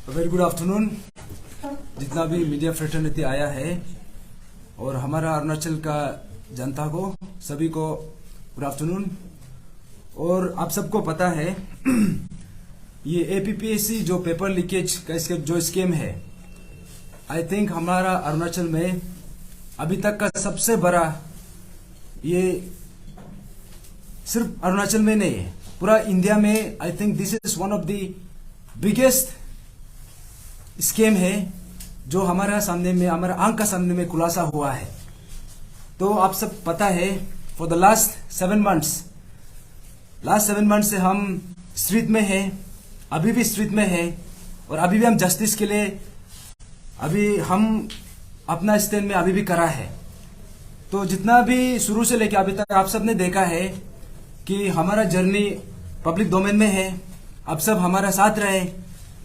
Very good afternoon. जितना भी media fraternity आया है और हमारा अरुणाचल का जनता को सभी को गुड आफ्टरनून। और आप सबको पता है ये एपीपीएससी जो पेपर लीकेज का जो स्कीम है, आई थिंक हमारा अरुणाचल में अभी तक का सबसे बड़ा, ये सिर्फ अरुणाचल में नहीं है, पूरा इंडिया में आई think this is one of the biggest scheme है जो हमारा सामने में, हमारा आंख का सामने में खुलासा हुआ है। तो आप सब पता है फॉर द लास्ट 7 मंथ्स से हम स्ट्रीट में हैं, अभी भी स्ट्रीट में है और अभी भी हम जस्टिस के लिए अभी हम अपना स्टैंड में अभी भी करा है। तो जितना भी शुरू से लेकर अभी तक आप सब ने देखा है कि हमारा जर्नी पब्लिक डोमेन में है। आप सब हमारा साथ रहे,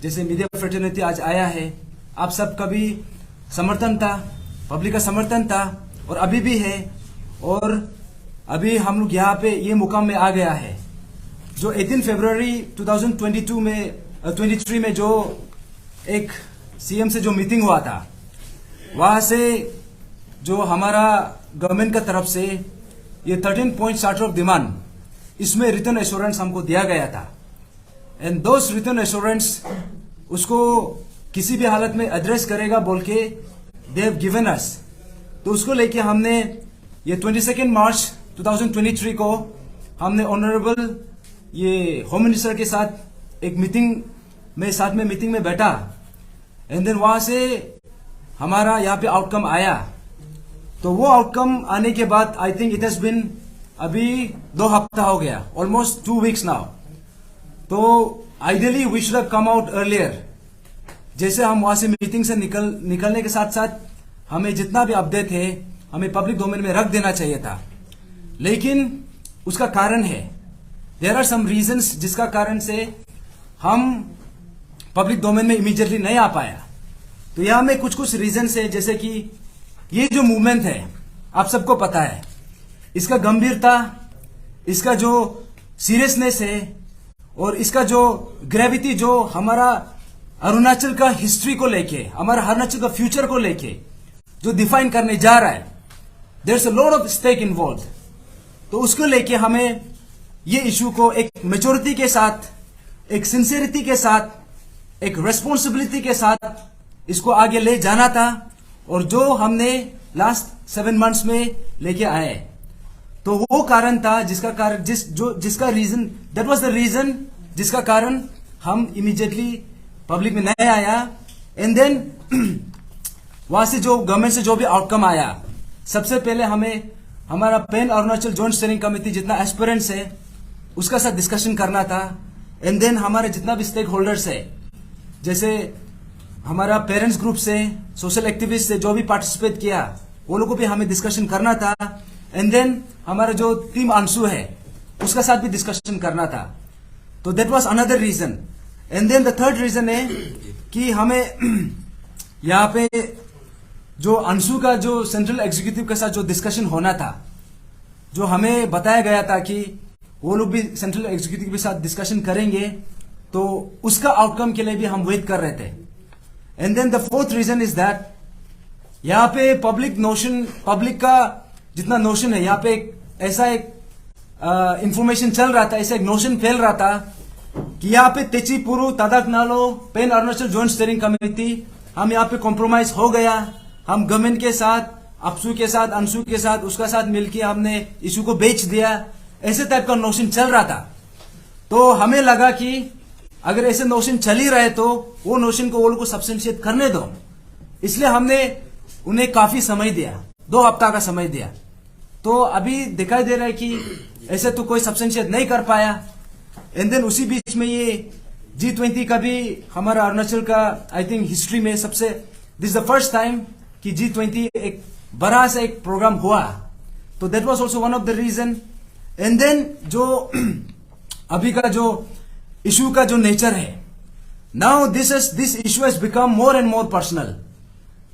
जैसे मीडिया फ्रेटर्निटी आज आया है, आप सब का भी समर्थन था, पब्लिक का समर्थन था और अभी भी है। और अभी हम लोग यहाँ पे ये मुकाम में आ गया है जो 18 फरवरी 2023 में जो एक सीएम से जो मीटिंग हुआ था, वहां से जो हमारा गवर्नमेंट का तरफ से ये 13 पॉइंट चार्टर ऑफ डिमांड, इसमें रिटर्न एश्योरेंस हमको दिया गया था। एंड दोस रिटर्न एश्योरेंस उसको किसी भी हालत में एड्रेस करेगा बोल के दे हैव गिवन अस। तो उसको लेके हमने ये 22 मार्च 2023 को हमने ऑनरेबल ये होम मिनिस्टर के साथ एक मीटिंग में बैठा। एंड देन वहां से हमारा यहाँ पे आउटकम आया। तो वो आउटकम आने के बाद I think it has been अभी 2 हफ्ता हो गया, ऑलमोस्ट 2 वीक्स नाउ। तो ideally we should have come out earlier. जैसे हम वहां से मीटिंग से निकलने के साथ साथ हमें जितना भी अपडेट है हमें पब्लिक डोमेन में रख देना चाहिए था, लेकिन उसका कारण है, देयर आर सम रीजंस जिसका कारण से हम पब्लिक डोमेन में इमीडिएटली नहीं आ पाया। तो यहां में कुछ रीजंस है, जैसे कि ये जो मूवमेंट है आप सबको पता है, इसका गंभीरता, इसका जो सीरियसनेस है और इसका जो ग्रेविटी जो हमारा अरुणाचल का हिस्ट्री को लेके, हमारा अरुणाचल का फ्यूचर को लेके जो डिफाइन करने जा रहा है, there is a lot of stake involve. तो उसको लेके हमें ये इशू को एक मेच्योरिटी के साथ, एक सिंसियरिटी के साथ, एक रेस्पॉन्सिबिलिटी के साथ इसको आगे ले जाना था। और जो हमने लास्ट 7 मंथ्स में लेके आए, तो वो कारण था जिसका reason, that was the reason जिसका कारण हम इमीडिएटली पब्लिक में नहीं आया। एंड देन वहां से जो गवर्नमेंट से जो भी आउटकम आया, सबसे पहले हमें हमारा pan Arunachal joint steering committee जितना एस्पिरेंट्स है उसका साथ डिस्कशन करना था। एंड देन हमारे जितना भी स्टेक होल्डर्स है, जैसे हमारा पेरेंट्स ग्रुप से, सोशल एक्टिविस्ट से जो भी पार्टिसिपेट किया, वो लोगों को भी हमें डिस्कशन करना था। एंड देन हमारा जो टीम अंशु है उसका साथ भी डिस्कशन करना था। तो that was another reason. And then the third reason है कि हमें यहाँ पे जो अंशु का जो सेंट्रल एग्जीक्यूटिव के साथ जो डिस्कशन होना था, जो हमें बताया गया था कि वो लोग भी सेंट्रल एग्जीक्यूटिव के साथ डिस्कशन करेंगे, तो उसका आउटकम के लिए भी हम वेट कर रहे थे। And then the fourth reason is that यहाँ पे पब्लिक का जितना नोशन है, यहाँ पे ऐसा एक इंफॉर्मेशन चल रहा था, ऐसा एक नोशन फैल रहा था कि यहाँ पे तेचीपुरु तादाक नालो पैन अरुणाचल जॉइंट स्टीयरिंग कमेटी, हम यहाँ पे कॉम्प्रोमाइज हो गया। हम गवर्नमेंट के साथ, अपसू के साथ, अंशु के साथ, उसका साथ मिलकर हमने इशू को बेच दिया, ऐसे टाइप का नोशन चल रहा था। तो हमें लगा कि अगर ऐसे नोशन चल ही रहे तो वो नोशन को वो लोग को सब्सटेंशिएट करने दो। इसलिए हमने उन्हें काफी समय दिया, 2 हफ्ता का समय दिया। तो अभी दिखाई दे रहा है कि ऐसे तो कोई सब्सटेंशिएट नहीं कर पाया। एंड देन उसी बीच में ये G20 का भी हमारा अरुणाचल का आई थिंक हिस्ट्री में सबसे, दिस द फर्स्ट टाइम कि G20 एक बड़ा सा एक प्रोग्राम हुआ। तो that was also one of the reason. And then जो अभी का जो इशू का जो नेचर है, now this issue has become more and more personal.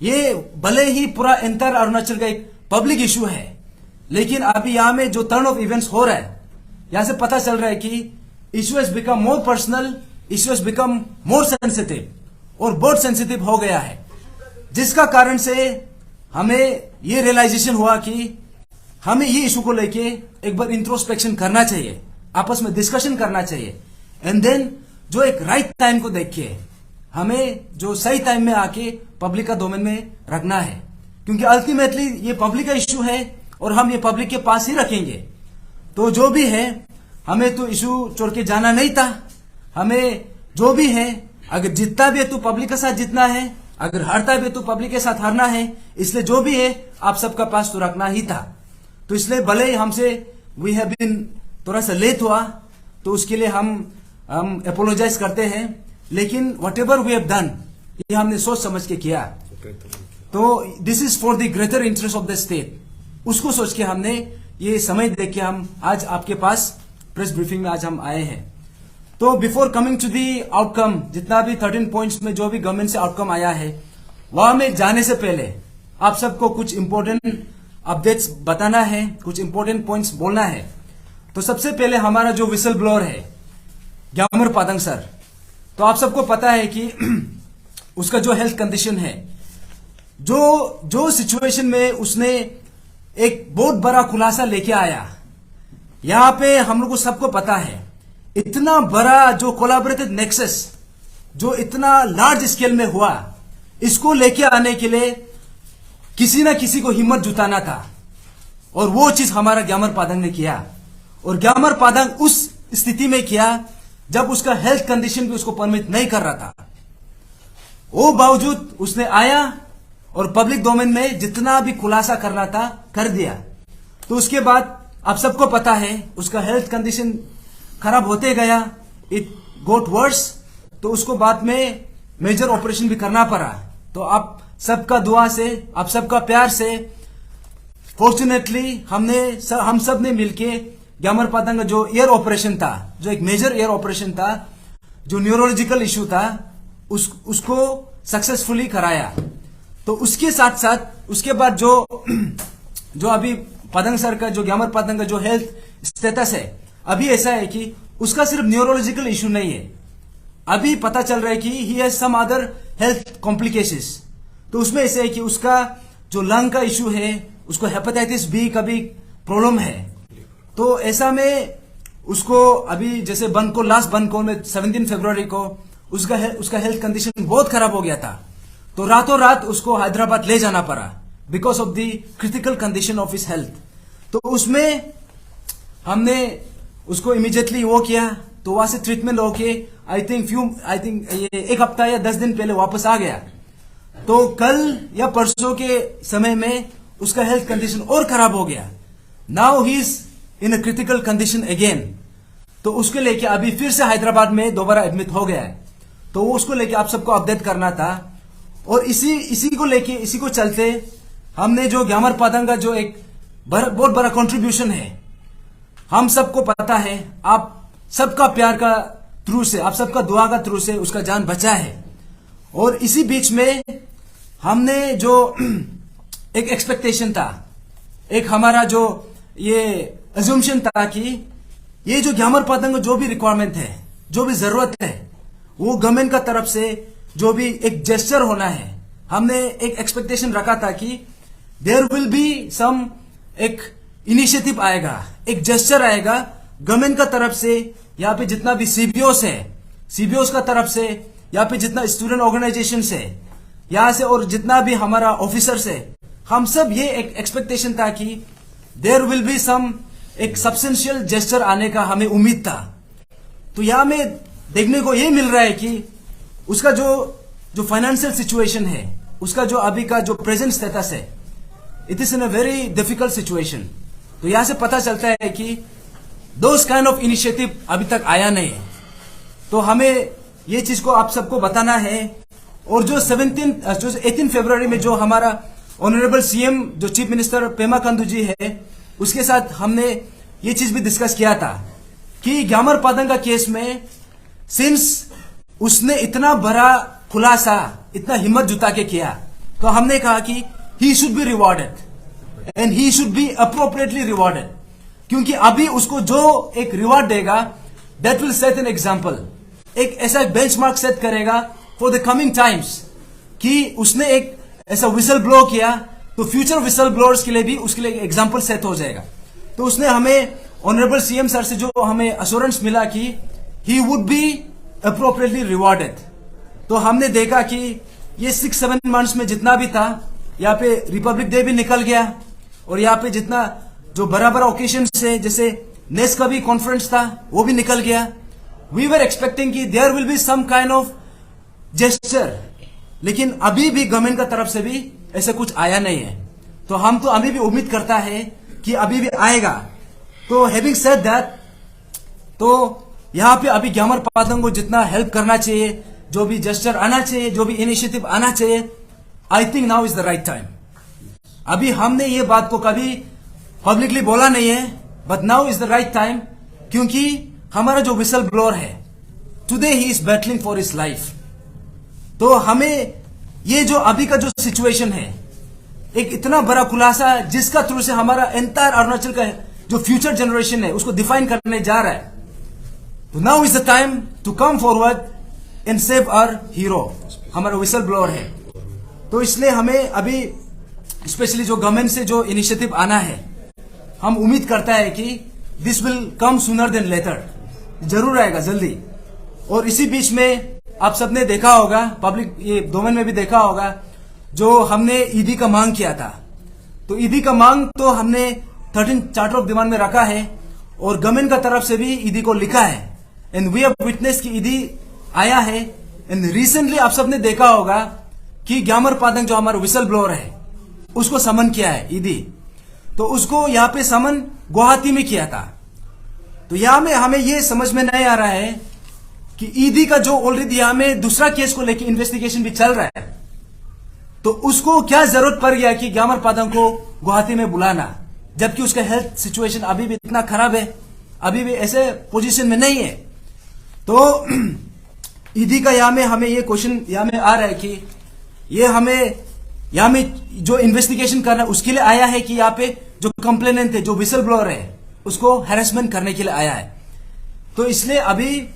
ये भले ही पूरा एंटायर अरुणाचल का एक पब्लिक इशू है, लेकिन अभी यहां में जो टर्न ऑफ इवेंट्स हो रहा है, यहां से पता चल रहा है कि issue has become more personal, issue has become more sensitive. और बहुत सेंसिटिव हो गया है, जिसका कारण से हमें ये रियलाइजेशन हुआ कि हमें ये इशू को लेके एक बार इंट्रोस्पेक्शन करना चाहिए, आपस में डिस्कशन करना चाहिए, एंड देन जो एक राइट टाइम को देख के हमें जो सही टाइम में आके पब्लिक का डोमेन में रखना है, क्योंकि अल्टीमेटली ये पब्लिक का इशू है और हम ये पब्लिक के पास ही रखेंगे। तो जो भी है, हमें तो इशू छोड़ के जाना नहीं था। हमें जो भी है, अगर जीतता भी है तो पब्लिक के साथ जीतना है, अगर हारता भी है तो पब्लिक के साथ हारना है। इसलिए जो भी है आप सबका पास तो रखना ही था। तो इसलिए भले ही हमसे वी हैव बीन थोड़ा सा लेट हुआ, तो उसके लिए हम अपोलोजाइज करते हैं, लेकिन whatever we have done, ये हमने सोच समझ के किया। तो this is for the greater interest of the state, उसको सोच के हमने ये समय देख के हम आज आपके पास प्रेस ब्रीफिंग में आज हम आए हैं। तो before coming to the outcome, जितना भी 13 पॉइंट्स में जो भी गवर्नमेंट से आउटकम आया है, वहां में जाने से पहले आप सबको कुछ इंपॉर्टेंट अपडेट्स बताना है, कुछ इंपॉर्टेंट पॉइंट्स बोलना है। तो सबसे पहले हमारा जो विसल ब्लोअर है ग्यामर पादंग सर, तो आप सबको पता है कि उसका जो हेल्थ कंडीशन है, जो सिचुएशन में उसने एक बहुत बड़ा खुलासा लेके आया, यहां पे हम लोग को सबको पता है, इतना बड़ा जो कोलैबोरेटेड नेक्सस जो इतना लार्ज स्केल में हुआ, इसको लेके आने के लिए किसी ना किसी को हिम्मत जुटाना था, और वो चीज हमारा ग्यामर पादंग ने किया। और ग्यामर पादंग उस स्थिति में किया जब उसका हेल्थ कंडीशन भी उसको परमिट नहीं कर रहा था। वो बावजूद उसने आया और पब्लिक डोमेन में जितना भी खुलासा करना था कर दिया। तो उसके बाद आप सबको पता है उसका हेल्थ कंडीशन खराब होते गया, इट गोट वर्स, तो उसको बाद में मेजर ऑपरेशन भी करना पड़ा। तो आप सबका दुआ से, आप सबका प्यार से, फॉर्चुनेटली हम सब ने मिलके ग्यामर पादंग का जो एयर ऑपरेशन था, जो एक मेजर एयर ऑपरेशन था, जो न्यूरोलॉजिकल इशू था, उसको सक्सेसफुली कराया। तो उसके साथ साथ उसके बाद जो अभी पादंग सर का, जो ग्यामर पादंग का जो हेल्थ स्टेटस है, अभी ऐसा है कि उसका सिर्फ न्यूरोलॉजिकल इशू नहीं है, अभी पता चल रहा है कि he has some other health complications. तो उसमें ऐसा है कि उसका जो लंग का इशू है, उसको हेपेटाइटिस बी का भी प्रॉब्लम है। तो ऐसा में उसको अभी जैसे लास्ट बनकोर में 17 फरवरी को उसका हेल्थ कंडीशन बहुत खराब हो गया था। तो रातों रात उसको हैदराबाद ले जाना पड़ा because of the critical condition of his health. तो उसमें हमने उसको इमीडिएटली वो किया, तो वहां से ट्रीटमेंट होके आई थिंक ये 1 हफ्ता या 10 दिन पहले वापस आ गया। तो कल या परसों के समय में उसका हेल्थ कंडीशन और खराब हो गया। Now he is in a critical condition again. तो उसके लेके अभी फिर से हैदराबाद में दोबारा एडमिट हो गया है। तो वो उसको लेके आप सबको अपडेट करना था। और इसी को लेके, इसी को चलते हमने जो ग्यामर पादंग का जो एक बहुत बड़ा कंट्रीब्यूशन है, हम सबको पता है, आप सबका प्यार का थ्रू से, आप सबका दुआ का थ्रू से उसका जान बचा है। और इसी बीच में हमने जो एक एक्सपेक्टेशन था, एक हमारा जो ये अज्यूमशन था कि ये जो ग्यामर पादंग जो भी रिक्वायरमेंट है, जो भी जरूरत है, वो गवर्नमेंट का तरफ से जो भी एक जेस्चर होना है, हमने एक एक्सपेक्टेशन रखा था कि देयर विल बी सम एक इनिशिएटिव आएगा, एक जेस्चर आएगा गवर्नमेंट का तरफ से। यहाँ पे जितना भी सीबीओस है, सीबीओस का तरफ से, यहाँ पे जितना स्टूडेंट ऑर्गेनाइजेशन है यहाँ से, और जितना भी हमारा ऑफिसर्स है, हम सब ये एक एक्सपेक्टेशन था कि देयर विल बी सम एक सब्सटेंशियल जेस्चर आने का हमें उम्मीद था। तो यहाँ में देखने को ये मिल रहा है कि उसका जो फाइनेंशियल सिचुएशन है, उसका जो अभी का जो प्रेजेंट स्टेटस है, it is in a very difficult situation. तो यहां से पता चलता है कि दोस काइंड ऑफ इनिशिएटिव अभी तक आया नहीं है। तो हमें ये चीज को आप सबको बताना है। और जो 18 फरवरी में जो हमारा ऑनरेबल सीएम, जो चीफ मिनिस्टर पेमा खांडू जी है, उसके साथ हमने ये चीज भी डिस्कस किया था कि ग्यामर पादंग का केस में सिंस उसने इतना बड़ा खुलासा, इतना हिम्मत जुटा के किया, तो हमने कहा कि he should be rewarded and he should be appropriately rewarded. क्योंकि अभी उसको जो एक रिवॉर्ड देगा, that will set an example, एक ऐसा बेंचमार्क सेट करेगा फॉर द कमिंग टाइम्स कि उसने एक ऐसा विसल ब्लो किया तो फ्यूचर विसल ब्लोअर्स के लिए भी उसके लिए एग्जाम्पल सेट हो जाएगा। तो उसने हमें ऑनरेबल सीएम सर से जो हमें अश्योरेंस मिला कि he would be appropriately rewarded. तो हमने देखा कि ये 6-7 मंथ्स में जितना भी था, यहाँ पे रिपब्लिक डे भी निकल गया और यहाँ पे जितना जो बड़ा बड़ा ओकेशन से जैसे नेस का भी कॉन्फ्रेंस था वो भी निकल गया। वी वर एक्सपेक्टिंग कि there will be some kind of gesture, लेकिन अभी भी गवर्नमेंट का तरफ से भी ऐसा कुछ आया नहीं है। तो हम तो अभी भी उम्मीद करता है कि अभी भी आएगा। तो हैविंग सेड दैट, तो यहाँ पे अभी ग्यामर पादंग को जितना हेल्प करना चाहिए, जो भी जेस्चर आना चाहिए, जो भी इनिशिएटिव आना चाहिए, I think now is the right time. अभी हमने ये बात को कभी पब्लिकली बोला नहीं है, but now is the right time, क्योंकि हमारा जो विसल ब्लोअर है today he is battling for his life. तो हमें ये जो अभी का जो सिचुएशन है, एक इतना बड़ा खुलासा जिसका थ्रू से हमारा एंटायर अरुणाचल का जो फ्यूचर जनरेशन है उसको डिफाइन करने जा रहा है। तो now is the time to come forward and save our hero, हमारा विसल ब्लोअर है। तो इसलिए हमें अभी स्पेशली जो गवर्नमेंट से जो इनिशिएटिव आना है, हम उम्मीद करता है कि this will come sooner than later, जरूर आएगा जल्दी। और इसी बीच में आप सबने देखा होगा, पब्लिक ये डोमेन में भी देखा होगा, जो हमने ईदी का मांग किया था। तो ईदी का मांग तो हमने 13 चार्टर ऑफ डिमांड में रखा है और गवर्नमेंट का तरफ से भी ईदी को लिखा है एंड वी हैव विटनेस की ईदी आया है। एंड रिसेंटली आप सबने देखा होगा कि ग्यामर पादंग जो हमारा विसल ब्लोअर है उसको समन किया है ईदी। तो उसको यहाँ पे समन गुवाहाटी में किया था। तो यहाँ में हमें ये समझ में नहीं आ रहा है कि ईदी का जो ऑलरेडी यहाँ में दूसरा केस को लेकर इन्वेस्टिगेशन भी चल रहा है, तो उसको क्या जरूरत पड़ गया कि ग्यामर पादंग को गुवाहाटी में बुलाना, जबकि उसका हेल्थ सिचुएशन अभी भी इतना खराब है, अभी भी ऐसे पोजीशन में नहीं है। तो ईदी का यहाँ में हमें ये क्वेश्चन यहाँ में आ रहा है कि ये हमें यहाँ में जो इन्वेस्टिगेशन करना है उसके लिए आया है कि यहाँ पे जो कंप्लेनेंट है, जो विसल ब्लोअर है, उसको हैरेसमेंट करने के लिए आया है। तो इसलिए अभी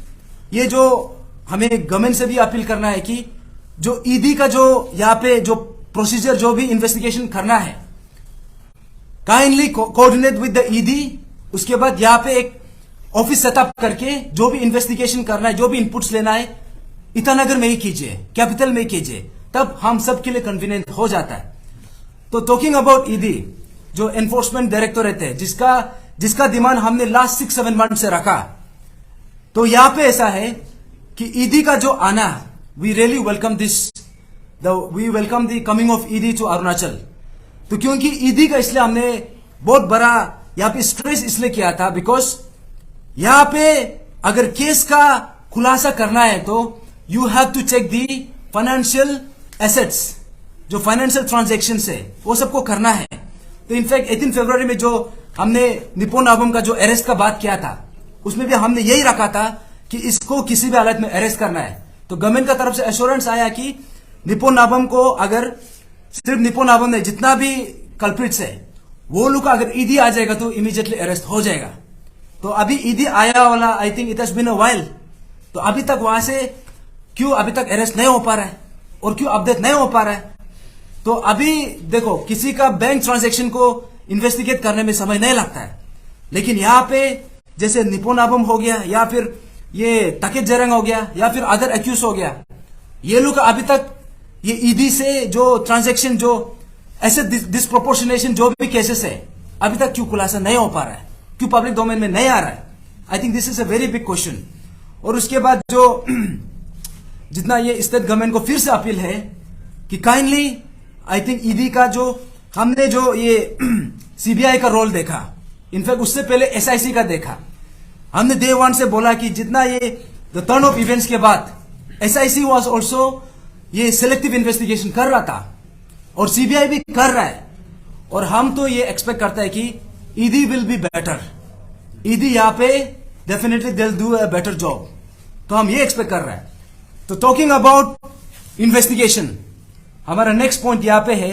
ये जो हमें गवर्नमेंट से भी अपील करना है कि जो ईदी का जो यहाँ पे जो प्रोसीजर जो भी इन्वेस्टिगेशन करना है, काइंडली कोऑर्डिनेट विद द ईदी। उसके बाद यहाँ पे एक ऑफिस सेटअप करके जो भी इन्वेस्टिगेशन करना है, जो भी इनपुट्स लेना है, ईटानगर में ही कीजिए, कैपिटल में ही कीजिए, तब हम सब के लिए कन्वीनियंट हो जाता है। तो टॉकिंग अबाउट ईदी, जो एनफोर्समेंट डायरेक्टोरेट है, जिसका डिमांड हमने लास्ट 6-7 मंथ से रखा, तो यहां पे ऐसा है कि ईदी का जो आना, we really welcome this, we welcome the coming of ED to Arunachal. तो क्योंकि ईदी का इसलिए हमने बहुत बड़ा यहां पे स्ट्रेस इसलिए किया था, बिकॉज यहां पे अगर केस का खुलासा करना है तो you have to check the financial assets, जो फाइनेंशियल ट्रांजैक्शन है वो सबको करना है। तो इनफैक्ट 18 फरवरी में जो हमने निपोन नाबम का जो अरेस्ट का बात किया था, उसमें भी हमने यही रखा था कि इसको किसी भी हालत में अरेस्ट करना है। तो गवर्नमेंट का तरफ से एश्योरेंस आया कि निपोन नाबम को, अगर सिर्फ निपोन नाबम ने जितना भी कल्प्रिट्स है वो लोग का अगर ईदी आ जाएगा तो इमीडिएटली अरेस्ट हो जाएगा। तो अभी ईदी आया वाला, I think it has been a while. तो अभी तक वहां से क्यों अभी तक अरेस्ट नहीं हो पा रहा है और क्यों अपडेट नहीं हो पा रहा है? तो अभी देखो, किसी का बैंक ट्रांजैक्शन को इन्वेस्टिगेट करने में समय नहीं लगता है, लेकिन यहाँ पे जैसे निपोन नाबम हो गया, या फिर ये तकेत जरंग हो गया, या फिर अदर एक्यूज हो गया, ये लोग अभी तक ये ईदी से जो ट्रांजैक्शन, जो ऐसे डिस्प्रोपोर्शनेशन जो भी केसेस है, अभी तक क्यों खुलासा नहीं हो पा रहा है, क्यों पब्लिक डोमेन में नहीं आ रहा है? I think this is a very big question. और उसके बाद जो जितना ये स्टेट गवर्नमेंट को फिर से अपील है कि काइंडली, आई थिंक ईडी का जो हमने जो ये सीबीआई का रोल देखा, इनफैक्ट उससे पहले एसआईसी का देखा, हमने डे वन से बोला कि जितना ये द टर्न ऑफ इवेंट्स के बाद एसआईसी वाज आल्सो ये सिलेक्टिव इन्वेस्टिगेशन कर रहा था और सीबीआई भी कर रहा है, और हम तो ये एक्सपेक्ट करता है कि ED will be better, ED यहाँ पे definitely they will do a better job. तो हम ये एक्सपेक्ट कर रहे हैं। तो टॉकिंग अबाउट इन्वेस्टिगेशन, हमारा नेक्स्ट पॉइंट यहाँ पे है,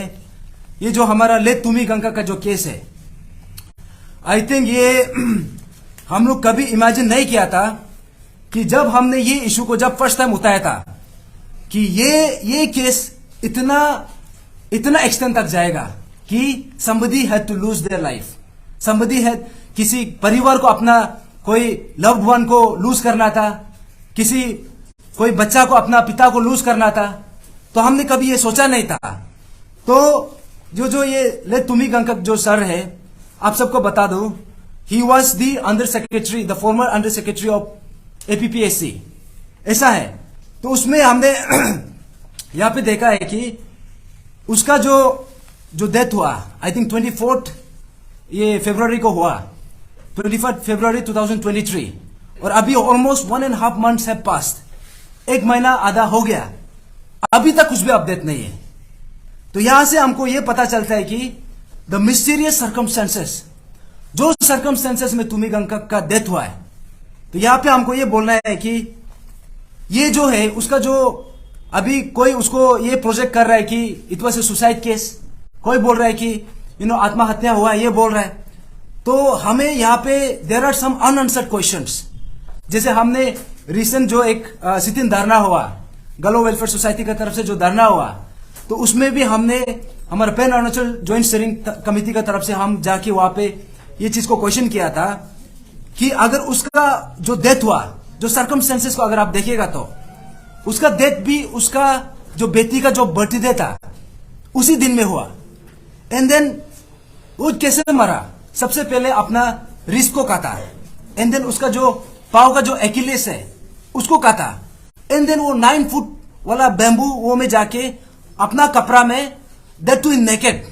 ये जो हमारा लेट तुमी गंगा का जो केस है, आई थिंक ये हम लोग कभी इमेजिन नहीं किया था कि जब हमने ये इशू को जब फर्स्ट टाइम उठाया था, कि ये केस इतना एक्सटेंड तक जाएगा कि somebody had to lose their life, somebody had, किसी परिवार को अपना कोई लव्ड वन को लूज करना था, कोई बच्चा को अपना पिता को लूज करना था, तो हमने कभी ये सोचा नहीं था। तो जो ये ले तुमी गंगकक जो सर है, आप सबको बता दो, he was the under secretary, the former under secretary of APPSC, ऐसा है। तो उसमें हमने यहां पे देखा है कि उसका जो डेथ हुआ, आई थिंक 24 ये फरवरी को हुआ, 25 फरवरी 2023, और अभी ऑलमोस्ट 1.5 months हैव पास्ड, 1 महीना आधा हो गया, अभी तक कुछ भी अपडेट नहीं है। तो यहां से हमको यह पता चलता है कि द मिस्टीरियस सर्कमस्टेंसेस, जो सर्कमस्टेंसेस में तुमी गंगकक का डेथ हुआ है, तो यहां पे हमको यह बोलना है कि ये जो है उसका जो अभी कोई उसको ये प्रोजेक्ट कर रहा है कि it was a suicide case, कोई बोल रहा है कि आत्महत्या हुआ, ये बोल रहा है। तो हमें यहाँ पे there are some unanswered questions, जैसे हमने रिसेंट जो एक सिटिंग धरना हुआ गलो वेलफेयर सोसाइटी की तरफ से, जो धरना हुआ, तो उसमें भी हमने हमारा pan Arunachal joint steering committee की तरफ से हम जाके वहां पे ये चीज को क्वेश्चन किया था कि अगर उसका जो डेथ हुआ, जो सर्कमस्टेंसेस को अगर आप देखिएगा तो उसका डेथ भी उसका जो बेटी का जो बर्थडे था उसी दिन में हुआ। एंड देन वो कैसे मरा, सबसे पहले अपना रिस्ट को काटा, एंड देन उसका जो पाव का जो एक्यूलेस है उसको काटा, एंड देन वो 9 फुट वाला बैम्बू वो में जाके अपना कपड़ा में दैट टू इन नेकेड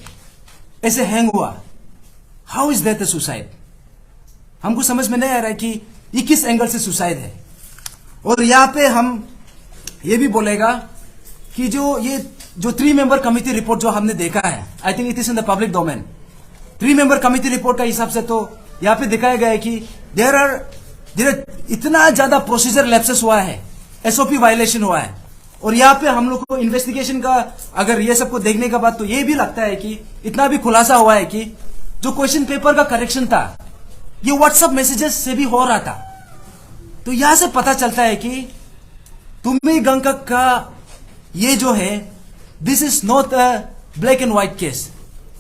ऐसे हैंग हुआ। How is that a suicide? हमको समझ में नहीं आ रहा है कि ये किस एंगल से सुसाइड है। और यहां पे हम ये भी बोलेगा कि जो 3 मेंबर कमिटी रिपोर्ट जो हमने देखा है, I think it is in the public domain, 3 member committee report का हिसाब से तो यहां पे दिखाया गया है कि देर आर इतना ज्यादा प्रोसीजर लैप्सेस हुआ है, SOP वायलेशन हुआ है। और यहाँ पे हम लोग को इन्वेस्टिगेशन का अगर ये सबको देखने के बाद तो ये भी लगता है कि इतना भी खुलासा हुआ है कि जो क्वेश्चन पेपर का करेक्शन था ये व्हाट्सएप मैसेजेस से भी हो रहा था। तो यहां से पता चलता है कि तुमी गंगकक का ये जो है, this is not a black and white case,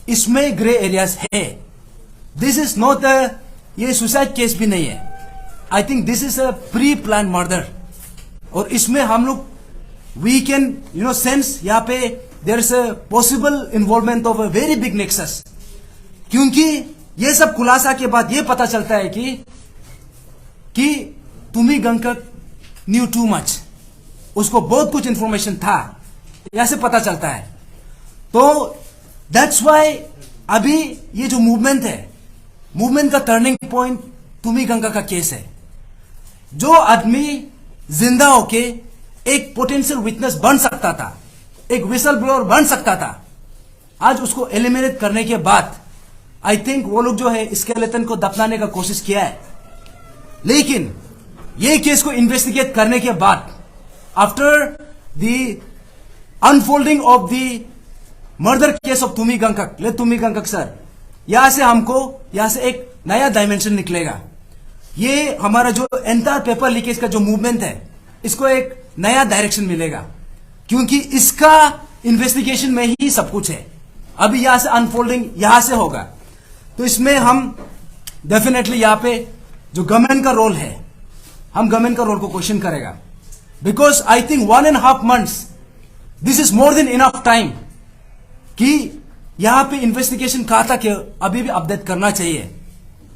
इसमें ग्रे एरियाज है। दिस इज नॉट अ ये सुसाइड केस भी नहीं है, I think this is a pre plan murder. और इसमें हम लोग वी कैन सेंस यहाँ पे there is a possible involvement of a very big nexus, क्योंकि ये सब खुलासा के बाद ये पता चलता है कि तुमी गंगकक न्यू टू मच, उसको बहुत कुछ इंफॉर्मेशन था, यहां से पता चलता है। तो दैट्स वाई अभी ये जो मूवमेंट है, मूवमेंट का टर्निंग पॉइंट तुमी गंगकक का केस है। जो आदमी जिंदा होके एक पोटेंशियल विटनेस बन सकता था, एक विसल ब्लोअर बन सकता था, आज उसको एलिमिनेट करने के बाद आई थिंक वो लोग जो है स्केलेटन को दफनाने का कोशिश किया है। लेकिन ये केस को इन्वेस्टिगेट करने के बाद, after the unfolding of the murder case of तुमी गंगकक, ले तुमी गंगकक सर, यहां से एक नया डायमेंशन निकलेगा। ये हमारा जो एंटायर पेपर लीकेज का जो मूवमेंट है, इसको एक नया डायरेक्शन मिलेगा, क्योंकि इसका इन्वेस्टिगेशन में ही सब कुछ है। अभी यहां से अनफोल्डिंग यहां से होगा, तो इसमें हम डेफिनेटली यहां पे जो गवर्नमेंट का रोल है, हम गवर्नमेंट का रोल को क्वेश्चन करेगा, because I think 1.5 months this is more than enough time कि यहां पे इन्वेस्टिगेशन कहां तक है, अभी भी अपडेट करना चाहिए।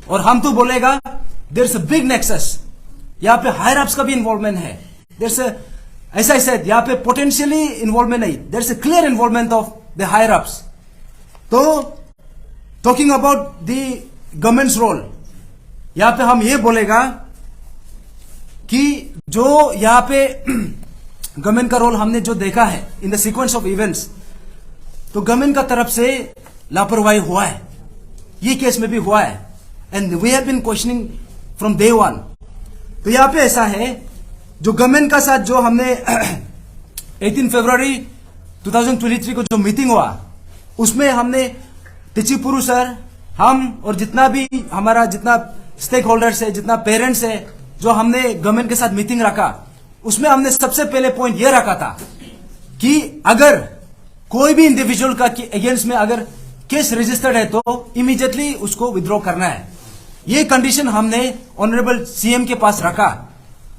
और हम तो बोलेगा there is a big nexus, यहां पे हायर अप्स का भी इन्वॉल्वमेंट है, देयर इज ऐसा ही शायद यहां पे पोटेंशियली इन्वॉल्वमेंट नहीं, there is a clear involvement of the higher ups. तो talking about the government's role, यहां पे हम ये बोलेगा कि जो यहां पे गवर्नमेंट का रोल हमने जो देखा है in the sequence of events, तो गवर्नमेंट का तरफ से लापरवाही हुआ है, ये केस में भी हुआ है, and we have been questioning from day 1। तो यहां पे ऐसा है, जो गवर्नमेंट का साथ जो हमने 18 फरवरी 2023 को जो मीटिंग हुआ, उसमें हमने टिचिपुरु सर, हम और जितना भी हमारा जितना स्टेक होल्डर्स है, जितना पेरेंट्स है, जो हमने गवर्नमेंट के साथ मीटिंग रखा, उसमें हमने सबसे पहले पॉइंट ये रखा था कि अगर कोई भी इंडिविजुअल का अगेंस्ट में अगर केस रजिस्टर्ड है तो इमीडिएटली उसको विड्रॉ करना है। ये कंडीशन हमने ऑनरेबल सीएम के पास रखा।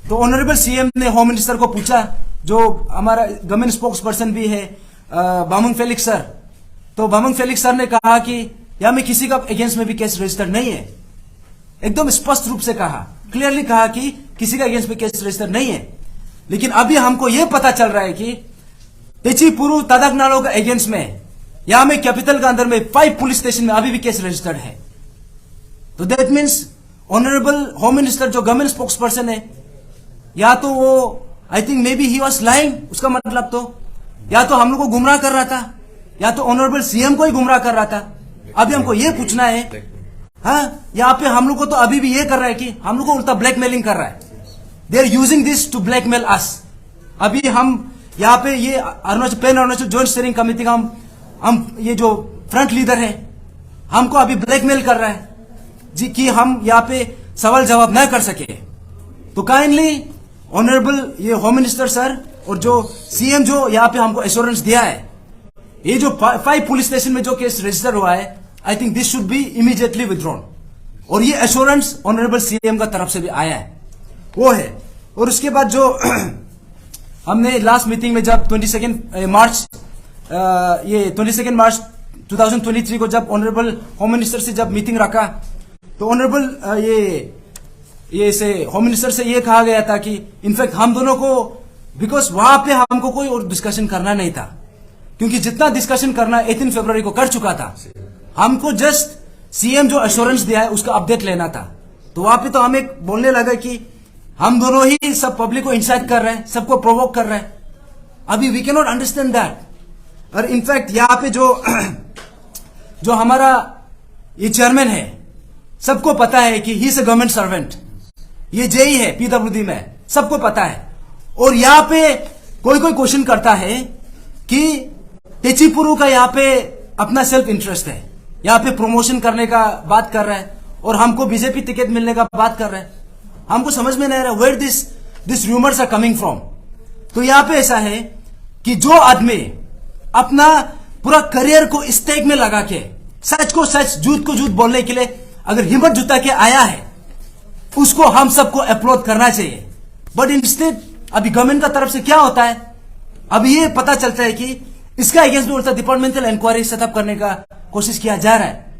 तो ऑनरेबल सीएम ने होम मिनिस्टर को पूछा, जो हमारा गवर्नमेंट स्पोक्स पर्सन भी है बामंग फेलिक्स सर। तो बामंग फेलिक्स सर ने कहा कि या में किसी का अगेंस्ट में भी केस रजिस्टर्ड नहीं है। एकदम स्पष्ट रूप से कहा, क्लियरली कहा कि किसी का अगेंस्ट में केस रजिस्टर्ड नहीं है। लेकिन अभी हमको यह पता चल रहा है कि तेचीपुरु तदकनालो का अगेंस्ट में यहां में कैपिटल के अंदर में 5 पुलिस स्टेशन में अभी भी केस रजिस्टर्ड है। तो that means honourable home minister जो गवर्नमेंट स्पोक्स पर्सन है, या तो वो I think may be he was lying, उसका मतलब तो या तो हम लोग को गुमराह कर रहा था या तो ऑनरेबल सीएम को ही गुमराह कर रहा था। अभी हमको ये पूछना है, हाँ, यहाँ पे हम लोग को तो अभी भी ये कर रहा है कि हम लोग को उल्टा ब्लैकमेलिंग कर रहा है। They are using this to blackmail us. अभी हम यहाँ पे ये अरुणाचल जॉइंट स्टीयरिंग कमेटी का हम ये जो फ्रंट लीडर है हमको अभी ब्लैकमेल कर रहा है जी कि हम यहाँ पे सवाल जवाब न कर सके। तो काइंडली ऑनरेबल ये होम मिनिस्टर सर और जो सीएम जो यहाँ पे हमको एश्योरेंस दिया है, ये जो 5 पुलिस स्टेशन में जो केस रजिस्टर हुआ है, I think this should be immediately withdrawn. और ये एश्योरेंस ऑनरेबल सीएम का तरफ से भी आया है, वो है। और उसके बाद जो हमने लास्ट मीटिंग में जब 22 मार्च 2023 को जब ऑनरेबल होम मिनिस्टर से जब मीटिंग रखा, तो ऑनरेबल ये से होम मिनिस्टर से ये कहा गया था कि इनफैक्ट हम दोनों को, बिकॉज वहां पे हमको कोई और डिस्कशन करना नहीं था, क्योंकि जितना डिस्कशन करना 18 फरवरी को कर चुका था, हमको जस्ट सीएम जो एश्योरेंस दिया है उसका अपडेट लेना था। तो वहां पे तो हम एक बोलने लगा कि हम दोनों ही सब पब्लिक को इंसाइट कर रहे हैं, सबको प्रोवोक कर रहे हैं। अभी we can not understand that. और इनफैक्ट यहाँ पे जो हमारा ये चेयरमैन है, सबको पता है कि he is a government servant, ये जेई है पीडब्ल्यूडी में, सबको पता है। और यहाँ पे कोई क्वेश्चन करता है कि तेचीपुरु का यहाँ पे अपना सेल्फ इंटरेस्ट है, यहाँ पे प्रमोशन करने का बात कर रहा है और हमको बीजेपी टिकट मिलने का बात कर रहा है। हमको समझ में नहीं आ रहा where this rumours are coming from. तो यहाँ पे ऐसा है कि जो आदमी अपना पूरा करियर को स्टेक में लगा के सच को सच झूठ को झूठ बोलने के लिए अगर हिम्मत जुटा के आया है, उसको हम सबको अप्लॉड करना चाहिए। बट इंस्टेड अभी गवर्नमेंट का तरफ से क्या होता है, अभी ये पता चलता है कि इसका अगेंस्ट में उल्टा डिपार्टमेंटल इंक्वायरी सेटअप करने का कोशिश किया जा रहा है।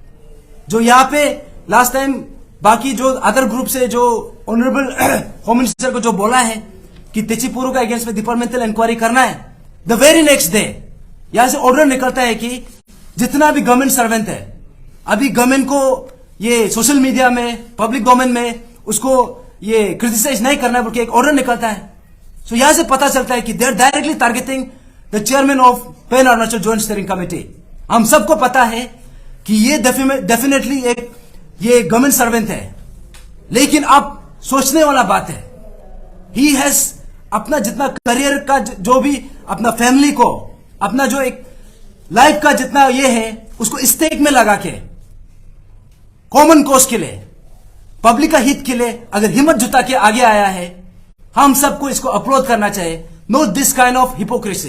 जो यहाँ पे लास्ट टाइम बाकी जो अदर ग्रुप से जो ऑनरेबल होम मिनिस्टर को जो बोला है कि तेचीपुरु का अगेंस्ट में डिपार्टमेंटल इंक्वायरी करना है, द वेरी नेक्स्ट डे यहां से ऑर्डर निकलता है कि जितना भी गवर्नमेंट सर्वेंट है, अभी गवर्नमेंट को ये सोशल मीडिया में, पब्लिक डोमेन में उसको ये क्रिटिसाइज नहीं करना है, बल्कि एक ऑर्डर निकलता है। सो यहां से पता चलता है कि they are directly targeting the chairman of pan Arunachal joint steering committee. हम सबको पता है कि ये डेफिनेटली एक ये गवर्नमेंट सर्वेंट है, लेकिन अब सोचने वाला बात है, ही हैज अपना जितना करियर का जो भी अपना फैमिली को, अपना जो एक लाइफ का जितना ये है, उसको स्टेक में लगा के कॉमन कोज के लिए, पब्लिक का हित के लिए अगर हिम्मत जुटा के आगे आया है, हम सबको इसको अपलोड करना चाहिए। No this kind of hypocrisy.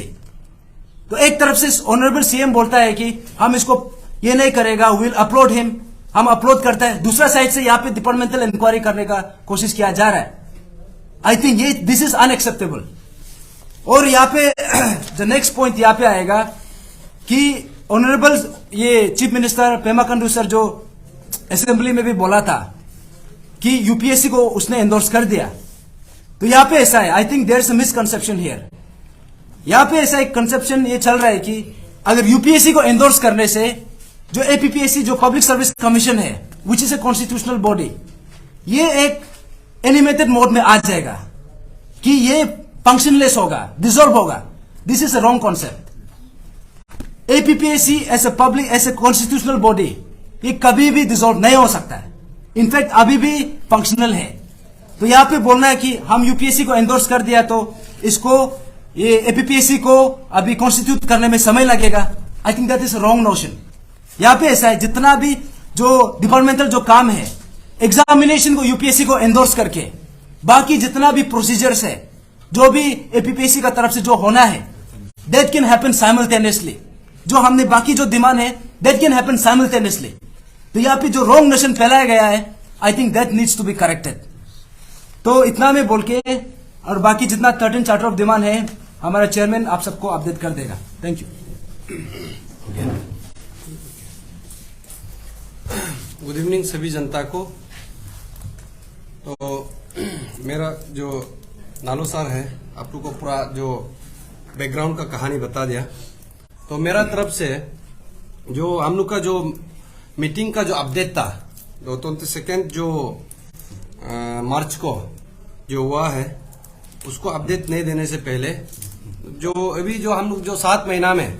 तो एक तरफ से ऑनरेबल सीएम बोलता है कि हम इसको ये नहीं करेगा, विल अपलोड हिम, हम अपलोड करते हैं। दूसरा साइड से यहां पे डिपार्टमेंटल इंक्वायरी करने का कोशिश किया जा रहा है। आई थिंक ये दिस इज अनएक्सेप्टेबल। और यहां पे द नेक्स्ट पॉइंट यहां पे आएगा कि ऑनरेबल ये chief minister Pema Khandu sir जो असेंबली में भी बोला था कि यूपीएससी को उसने एंडोर्स कर दिया। तो यहां पे ऐसा है, I think there is a misconception here. यहां पे ऐसा एक कंसेप्शन ये चल रहा है कि अगर यूपीएससी को एंडोर्स करने से जो एपीपीएससी जो पब्लिक सर्विस कमीशन है, which is a constitutional body, ये एक एनिमेटेड मोड में आ जाएगा कि ये फंक्शनलेस होगा, डिसॉल्व होगा। This is a wrong concept. APPSC as a public as a constitutional body ये कभी भी डिसॉल्व नहीं हो सकता है, इनफैक्ट अभी भी फंक्शनल है। तो यहां पे बोलना है कि हम यूपीएससी को एंडोर्स कर दिया तो इसको ये एपीपीएससी को अभी कॉन्स्टिट्यूट करने में समय लगेगा। आई think that is wrong notion. यहां पे ऐसा है, जितना भी जो डिपार्टमेंटल जो काम है, एग्जामिनेशन को यूपीएससी को एंडोर्स करके बाकी जितना भी प्रोसीजर्स है, जो भी एपीपीएससी का तरफ से जो होना है, दैट कैन हैपन साइमल्टेनियसली। जो हमने बाकी जो डिमांड है दैट कैन हैपन साइमल्टेनियसली। तो यहां पे जो रॉन्ग नोशन फैलाया गया है, I think that needs to be corrected. तो इतना मैं बोल के, और बाकी जितना 13 चार्टर ऑफ डिमांड है हमारा चेयरमैन आप सबको अपडेट कर देगा। Thank you. गुड इवनिंग सभी जनता को। तो मेरा जो नालो सर है, आप लोग को पूरा जो बैकग्राउंड का कहानी बता दिया। तो मेरा तरफ से जो हम लोग का जो मीटिंग का जो अपडेट था, 22 जो मार्च को जो हुआ है, उसको अपडेट नहीं देने से पहले जो अभी जो हम लोग जो 7 महीना में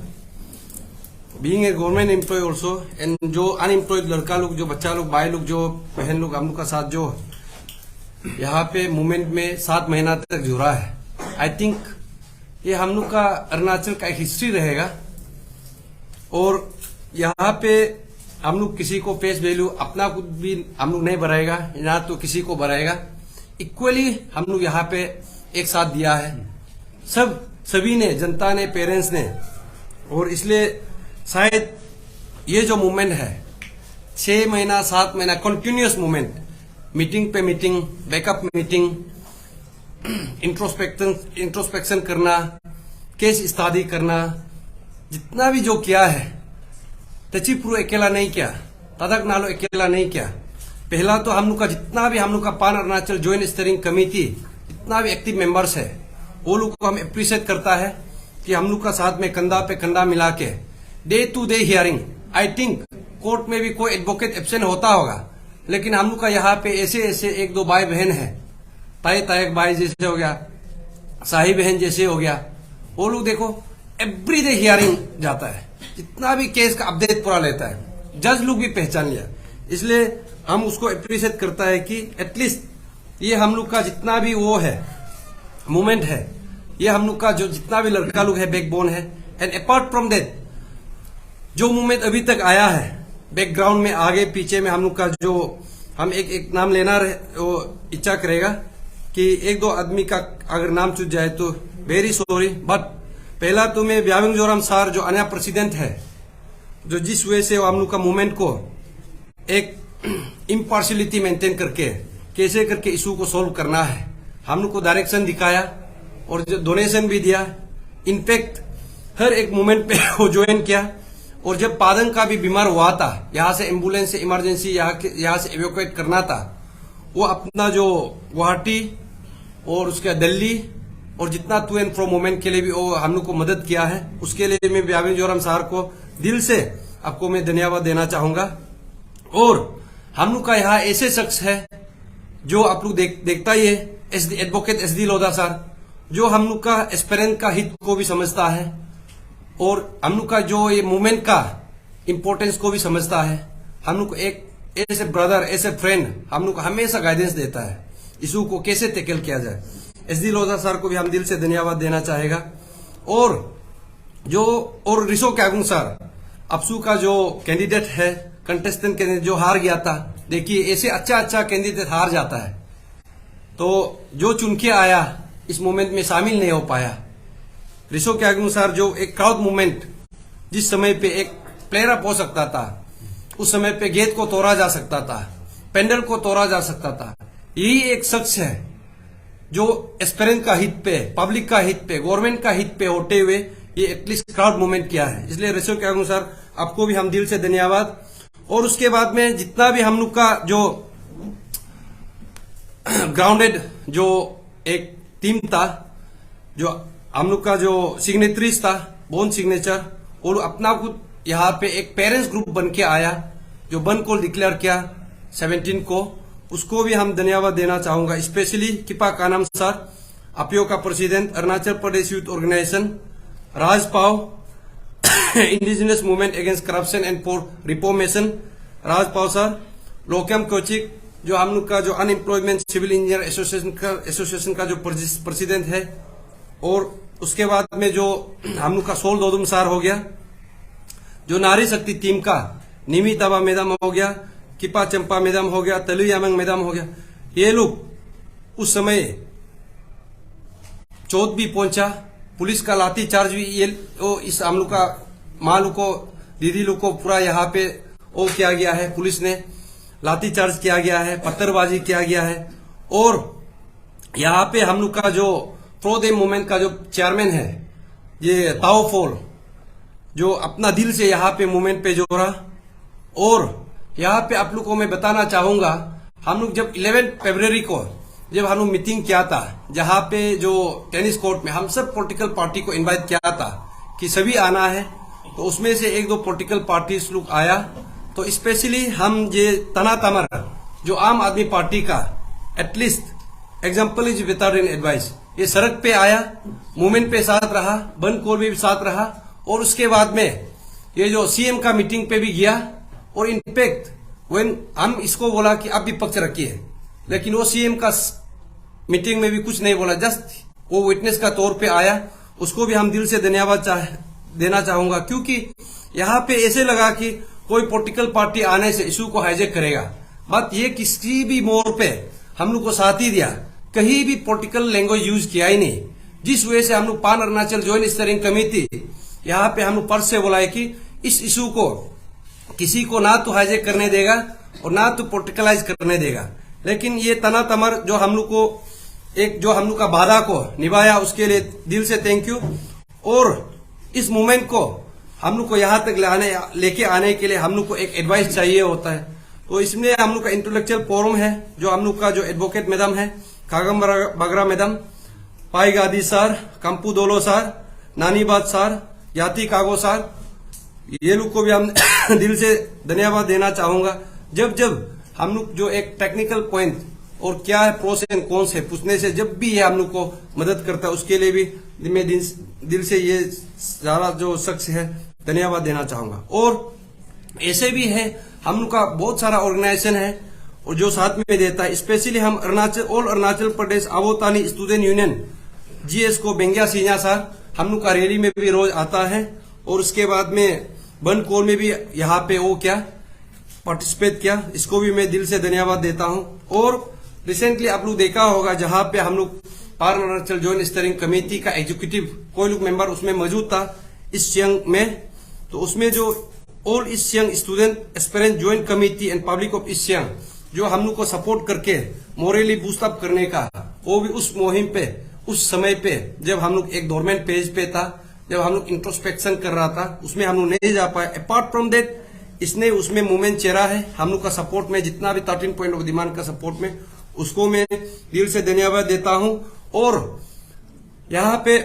being a government employ also, and जो अनएम्प्लॉयड लड़का लोग, जो बच्चा लोग, भाई लोग, जो बहन लोग हम लोग का साथ जो यहाँ पे मूवमेंट में 7 महीना तक जुड़ा है, आई थिंक ये हम लोग का अरुणाचल का एक हिस्ट्री रहेगा। और यहाँ पे हम लोग किसी को फेस वैल्यू अपना खुद भी हम लोग नहीं बढ़ाएगा, ना तो किसी को बढ़ाएगा। इक्वली हम लोग यहाँ पे एक साथ दिया है, सभी ने, जनता ने, पेरेंट्स ने। और इसलिए शायद ये जो मूवमेंट है 6 महीना 7 महीना कंटिन्यूअस मूवमेंट, मीटिंग पे मीटिंग, बैकअप मीटिंग, इंट्रोस्पेक्शन करना, केस स्टडी करना, जितना भी जो किया है तचिप्रू अकेला नहीं किया, तदक नालो अकेला नहीं किया। पहला तो हम लोग का जितना भी हम लोग का पान अरुणाचल ज्वाइंट स्टीयरिंग कमेटी, जितना भी एक्टिव मेंबर्स है, वो लोग को हम अप्रिशिएट करता है कि हम लोग का साथ में कंधा पे कंधा मिला के day to day hearing. I think court में भी कोई एडवोकेट एब्सेंट होता होगा, लेकिन हम लोग का यहाँ पे ऐसे ऐसे 1-2 भाई बहन है, तायक भाई जैसे हो गया, साही बहन जैसे हो गया, वो लोग देखो एवरीडे हियरिंग जाता है, जितना भी केस का अपडेट पूरा लेता है, जज लोग भी पहचान लिया। इसलिए हम उसको अप्रिशिएट करता है कि एटलीस्ट ये हम लोग का जितना भी वो है मूवमेंट है, ये हम लोग का जो जितना भी लड़का लोग है बैकबोन है। एंड अपार्ट फ्रॉम दैट जो मूवमेंट अभी तक आया है बैकग्राउंड में, आगे पीछे में हम लोग का जो हम एक नाम लेना वो इच्छा करेगा कि 1-2 आदमी का अगर नाम छूट जाए तो वेरी सॉरी। बट पहला तो मैं व्याविंग जोराम सर जो अन्य प्रेसिडेंट है, जो जिस वजह से हम लोग का मूवमेंट को एक इम्पार्शियलिटी मेंटेन करके कैसे करके इशू को सोल्व करना है, हम लोग को डायरेक्शन दिखाया और जो डोनेशन भी दिया। इनफैक्ट हर एक मूवमेंट पे वो ज्वाइन किया। और जब पादन का भी बीमार हुआ था, यहाँ से एम्बुलेंस से इमरजेंसी यहाँ से एवोक्यूएट करना था, वो अपना जो गुवाहाटी और उसके दिल्ली और जितना टू एंड फ्रो मूवमेंट के लिए भी वो हम लोग को मदद किया है, उसके लिए मैं व्याविंग जोराम सर को दिल से आपको मैं धन्यवाद देना चाहूंगा। और हम लोग का यहाँ ऐसे शख्स है जो आप लोग देखता ही है, एडवोकेट SD लोधा सर, जो हम लोग का एस्पेरेंट का हित को भी समझता है और हम लोग का जो ये मूवमेंट का इम्पोर्टेंस को भी समझता है। हम लोग को एक ऐसे ब्रदर, ऐसे फ्रेंड हम लोग को हमेशा गाइडेंस देता है इशू को कैसे टैकल किया जाए। SD लोधा सर को भी हम दिल से धन्यवाद देना चाहेगा। और रिशो कैगुंग सर, अपसू का जो कैंडिडेट है, कंटेस्टेंट कैंडिडेट जो हार गया था, देखिए ऐसे अच्छा कैंडिडेट हार जाता है, तो जो चुन के आया इस मूवमेंट में शामिल नहीं हो पाया। रिशो कैगुंग सर जो एक क्राउड मूवमेंट, जिस समय पे एक प्लेयर अप हो सकता था, उस समय पे गेट को तोड़ा जा सकता था, पेंडल को तोड़ा जा सकता था, यही एक शख्स है जो एस्पेरेंट का हित पे, पब्लिक का हित पे, गवर्नमेंट का हित पे होते हुए ये एटलीस्ट क्राउड मूवमेंट किया है। इसलिए रिशो कैगुंग सर आपको भी हम दिल से धन्यवाद। और उसके बाद में जितना भी हम लोग का जो ग्राउंडेड जो एक टीम था, जो हम लोग का जो सिग्नेटरीज था, बोन सिग्नेचर, और अपना खुद यहाँ पे एक पेरेंट्स ग्रुप बन के आया, जो बन को डिक्लेयर किया 17 को, उसको भी हम धन्यवाद देना चाहूंगा। स्पेशली किपा कानम सर, अपीओ का president, Arunachal Pradesh youth organisation, Raj Pao, indigenous movement against corruption and for reformation, Raj Pao sir, Lokyam Kochik जो हम लोग का जो अनएम्प्लॉयमेंट सिविल इंजीनियर एसोसिएशन का जो प्रेसिडेंट है, और उसके बाद में जो हम लोग का सोल दोदुम सर हो गया, जो नारी शक्ति टीम का निमी तबा मैडम हो गया, किपा चंपा मैडम हो गया, तलु यामंग मैडम हो गया, ये लोग उस समय चौथ भी पहुंचा, पुलिस का लाठी चार्ज भी ये इस हम लोग का माँ लोग को दीदी लोग को पूरा यहाँ पे वो किया गया है। पुलिस ने लाठी चार्ज किया गया है, पत्थरबाजी किया गया है। और यहाँ पे हम लोग का जो प्रो डे मूवमेंट का जो चेयरमैन है ये ताओ फोल, जो अपना दिल से यहाँ पे मूवमेंट पे जोड़ा। और यहाँ पे आप लोग को मैं बताना चाहूंगा, हम लोग जब 11 फरवरी को जब हम लोग मीटिंग किया था, जहाँ पे जो टेनिस कोर्ट में हम सब पॉलिटिकल पार्टी को इनवाइट किया था कि सभी आना है, तो उसमें से एक दो पॉलिटिकल पार्टीज लोग आया। तो स्पेशली हम ये तना तमर जो आम आदमी पार्टी का at least example is better in advice, ये सड़क पे आया, मूवमेंट पे साथ रहा, बंद कोल भी साथ रहा। और उसके बाद में ये जो सीएम का मीटिंग पे भी गया। और इनफैक्ट व्हेन हम इसको बोला कि आप भी पक्ष रखिए, लेकिन वो सीएम का मीटिंग में भी कुछ नहीं बोला, जस्ट वो विटनेस का तौर पे आया। उसको भी हम दिल से धन्यवाद देना चाहूंगा, क्योंकि यहाँ पे ऐसे लगा कि कोई पॉलिटिकल पार्टी आने से इशू को हाईजेक करेगा, बट ये किसी भी मोड़ पे हम लोग को साथ ही दिया, कहीं भी पॉलिटिकल लैंग्वेज यूज किया ही नहीं। जिस वजह से हम लोग पान अरुणाचल ज्वाइंट स्टीयरिंग कमेटी यहाँ पे हम लोग पर्स से बोला है कि इस इशू को किसी को ना तो हाईजेक करने देगा और ना तो पॉलिटिकलाइज करने देगा। लेकिन ये तना तमर जो हम लोग को एक जो हम लोग का वादा को निभाया, उसके लिए दिल से थैंक यू। और इस मूवमेंट को हम लोग को यहाँ तक लेके आने के लिए हम लोग को एक एडवाइस चाहिए होता है। तो इसमें हम लोग का इंटेलेक्चुअल फोरम है, जो हम लोग का जो एडवोकेट मैडम है कागम बगरा मैडम, पाई गादी सर, कंपू दोलो सर, नानी बात सर, याति कागो सर, ये लोग को भी हम दिल से धन्यवाद देना चाहूंगा। जब जब हम लोग जो एक टेक्निकल पॉइंट और क्या है प्रोस एंड कॉन्स है पूछने से जब भी ये हम लोग को मदद करता है, उसके लिए भी मैं दिल से ये सारा जो शख्स है धन्यवाद देना चाहूंगा। और ऐसे भी है हम लोग का बहुत सारा ऑर्गेनाइजेशन है और जो साथ में देता है। स्पेशली हम Arunachal Pradesh आवोतानी student union GS को बेंगिया सिन्हा सर हम लोग का रैली में भी रोज आता है। और उसके बाद में बंद कोल में भी यहाँ पे वो क्या पार्टिसिपेट किया, इसको भी मैं दिल से धन्यवाद देता हूँ। और रिसेंटली आप लोग देखा होगा जहाँ पे हम लोग पान अरुणाचल ज्वाइंट स्टीयरिंग कमेटी का एग्जीक्यूटिव कोई लोग मेंबर उसमें मौजूद था इस यंग में, तो उसमें जो all east young student aspirant joint committee and public of east young जो हम लोग को सपोर्ट करके मोरली बूस्ट अप करने का, वो भी उस मुहिम पे उस समय पे जब हम लोग एक गवर्नमेंट पेज पे था, जब हम लोग इंट्रोस्पेक्शन कर रहा था, उसमें हम लोग नहीं जा पाए। अपार्ट फ्रॉम दैट इसने उसमें मूवमेंट चेहरा है हम लोग का सपोर्ट में, जितना भी 13 पॉइंट ऑफ डिमांड का सपोर्ट में, उसको मैं दिल से धन्यवाद देता हूं। और यहाँ पे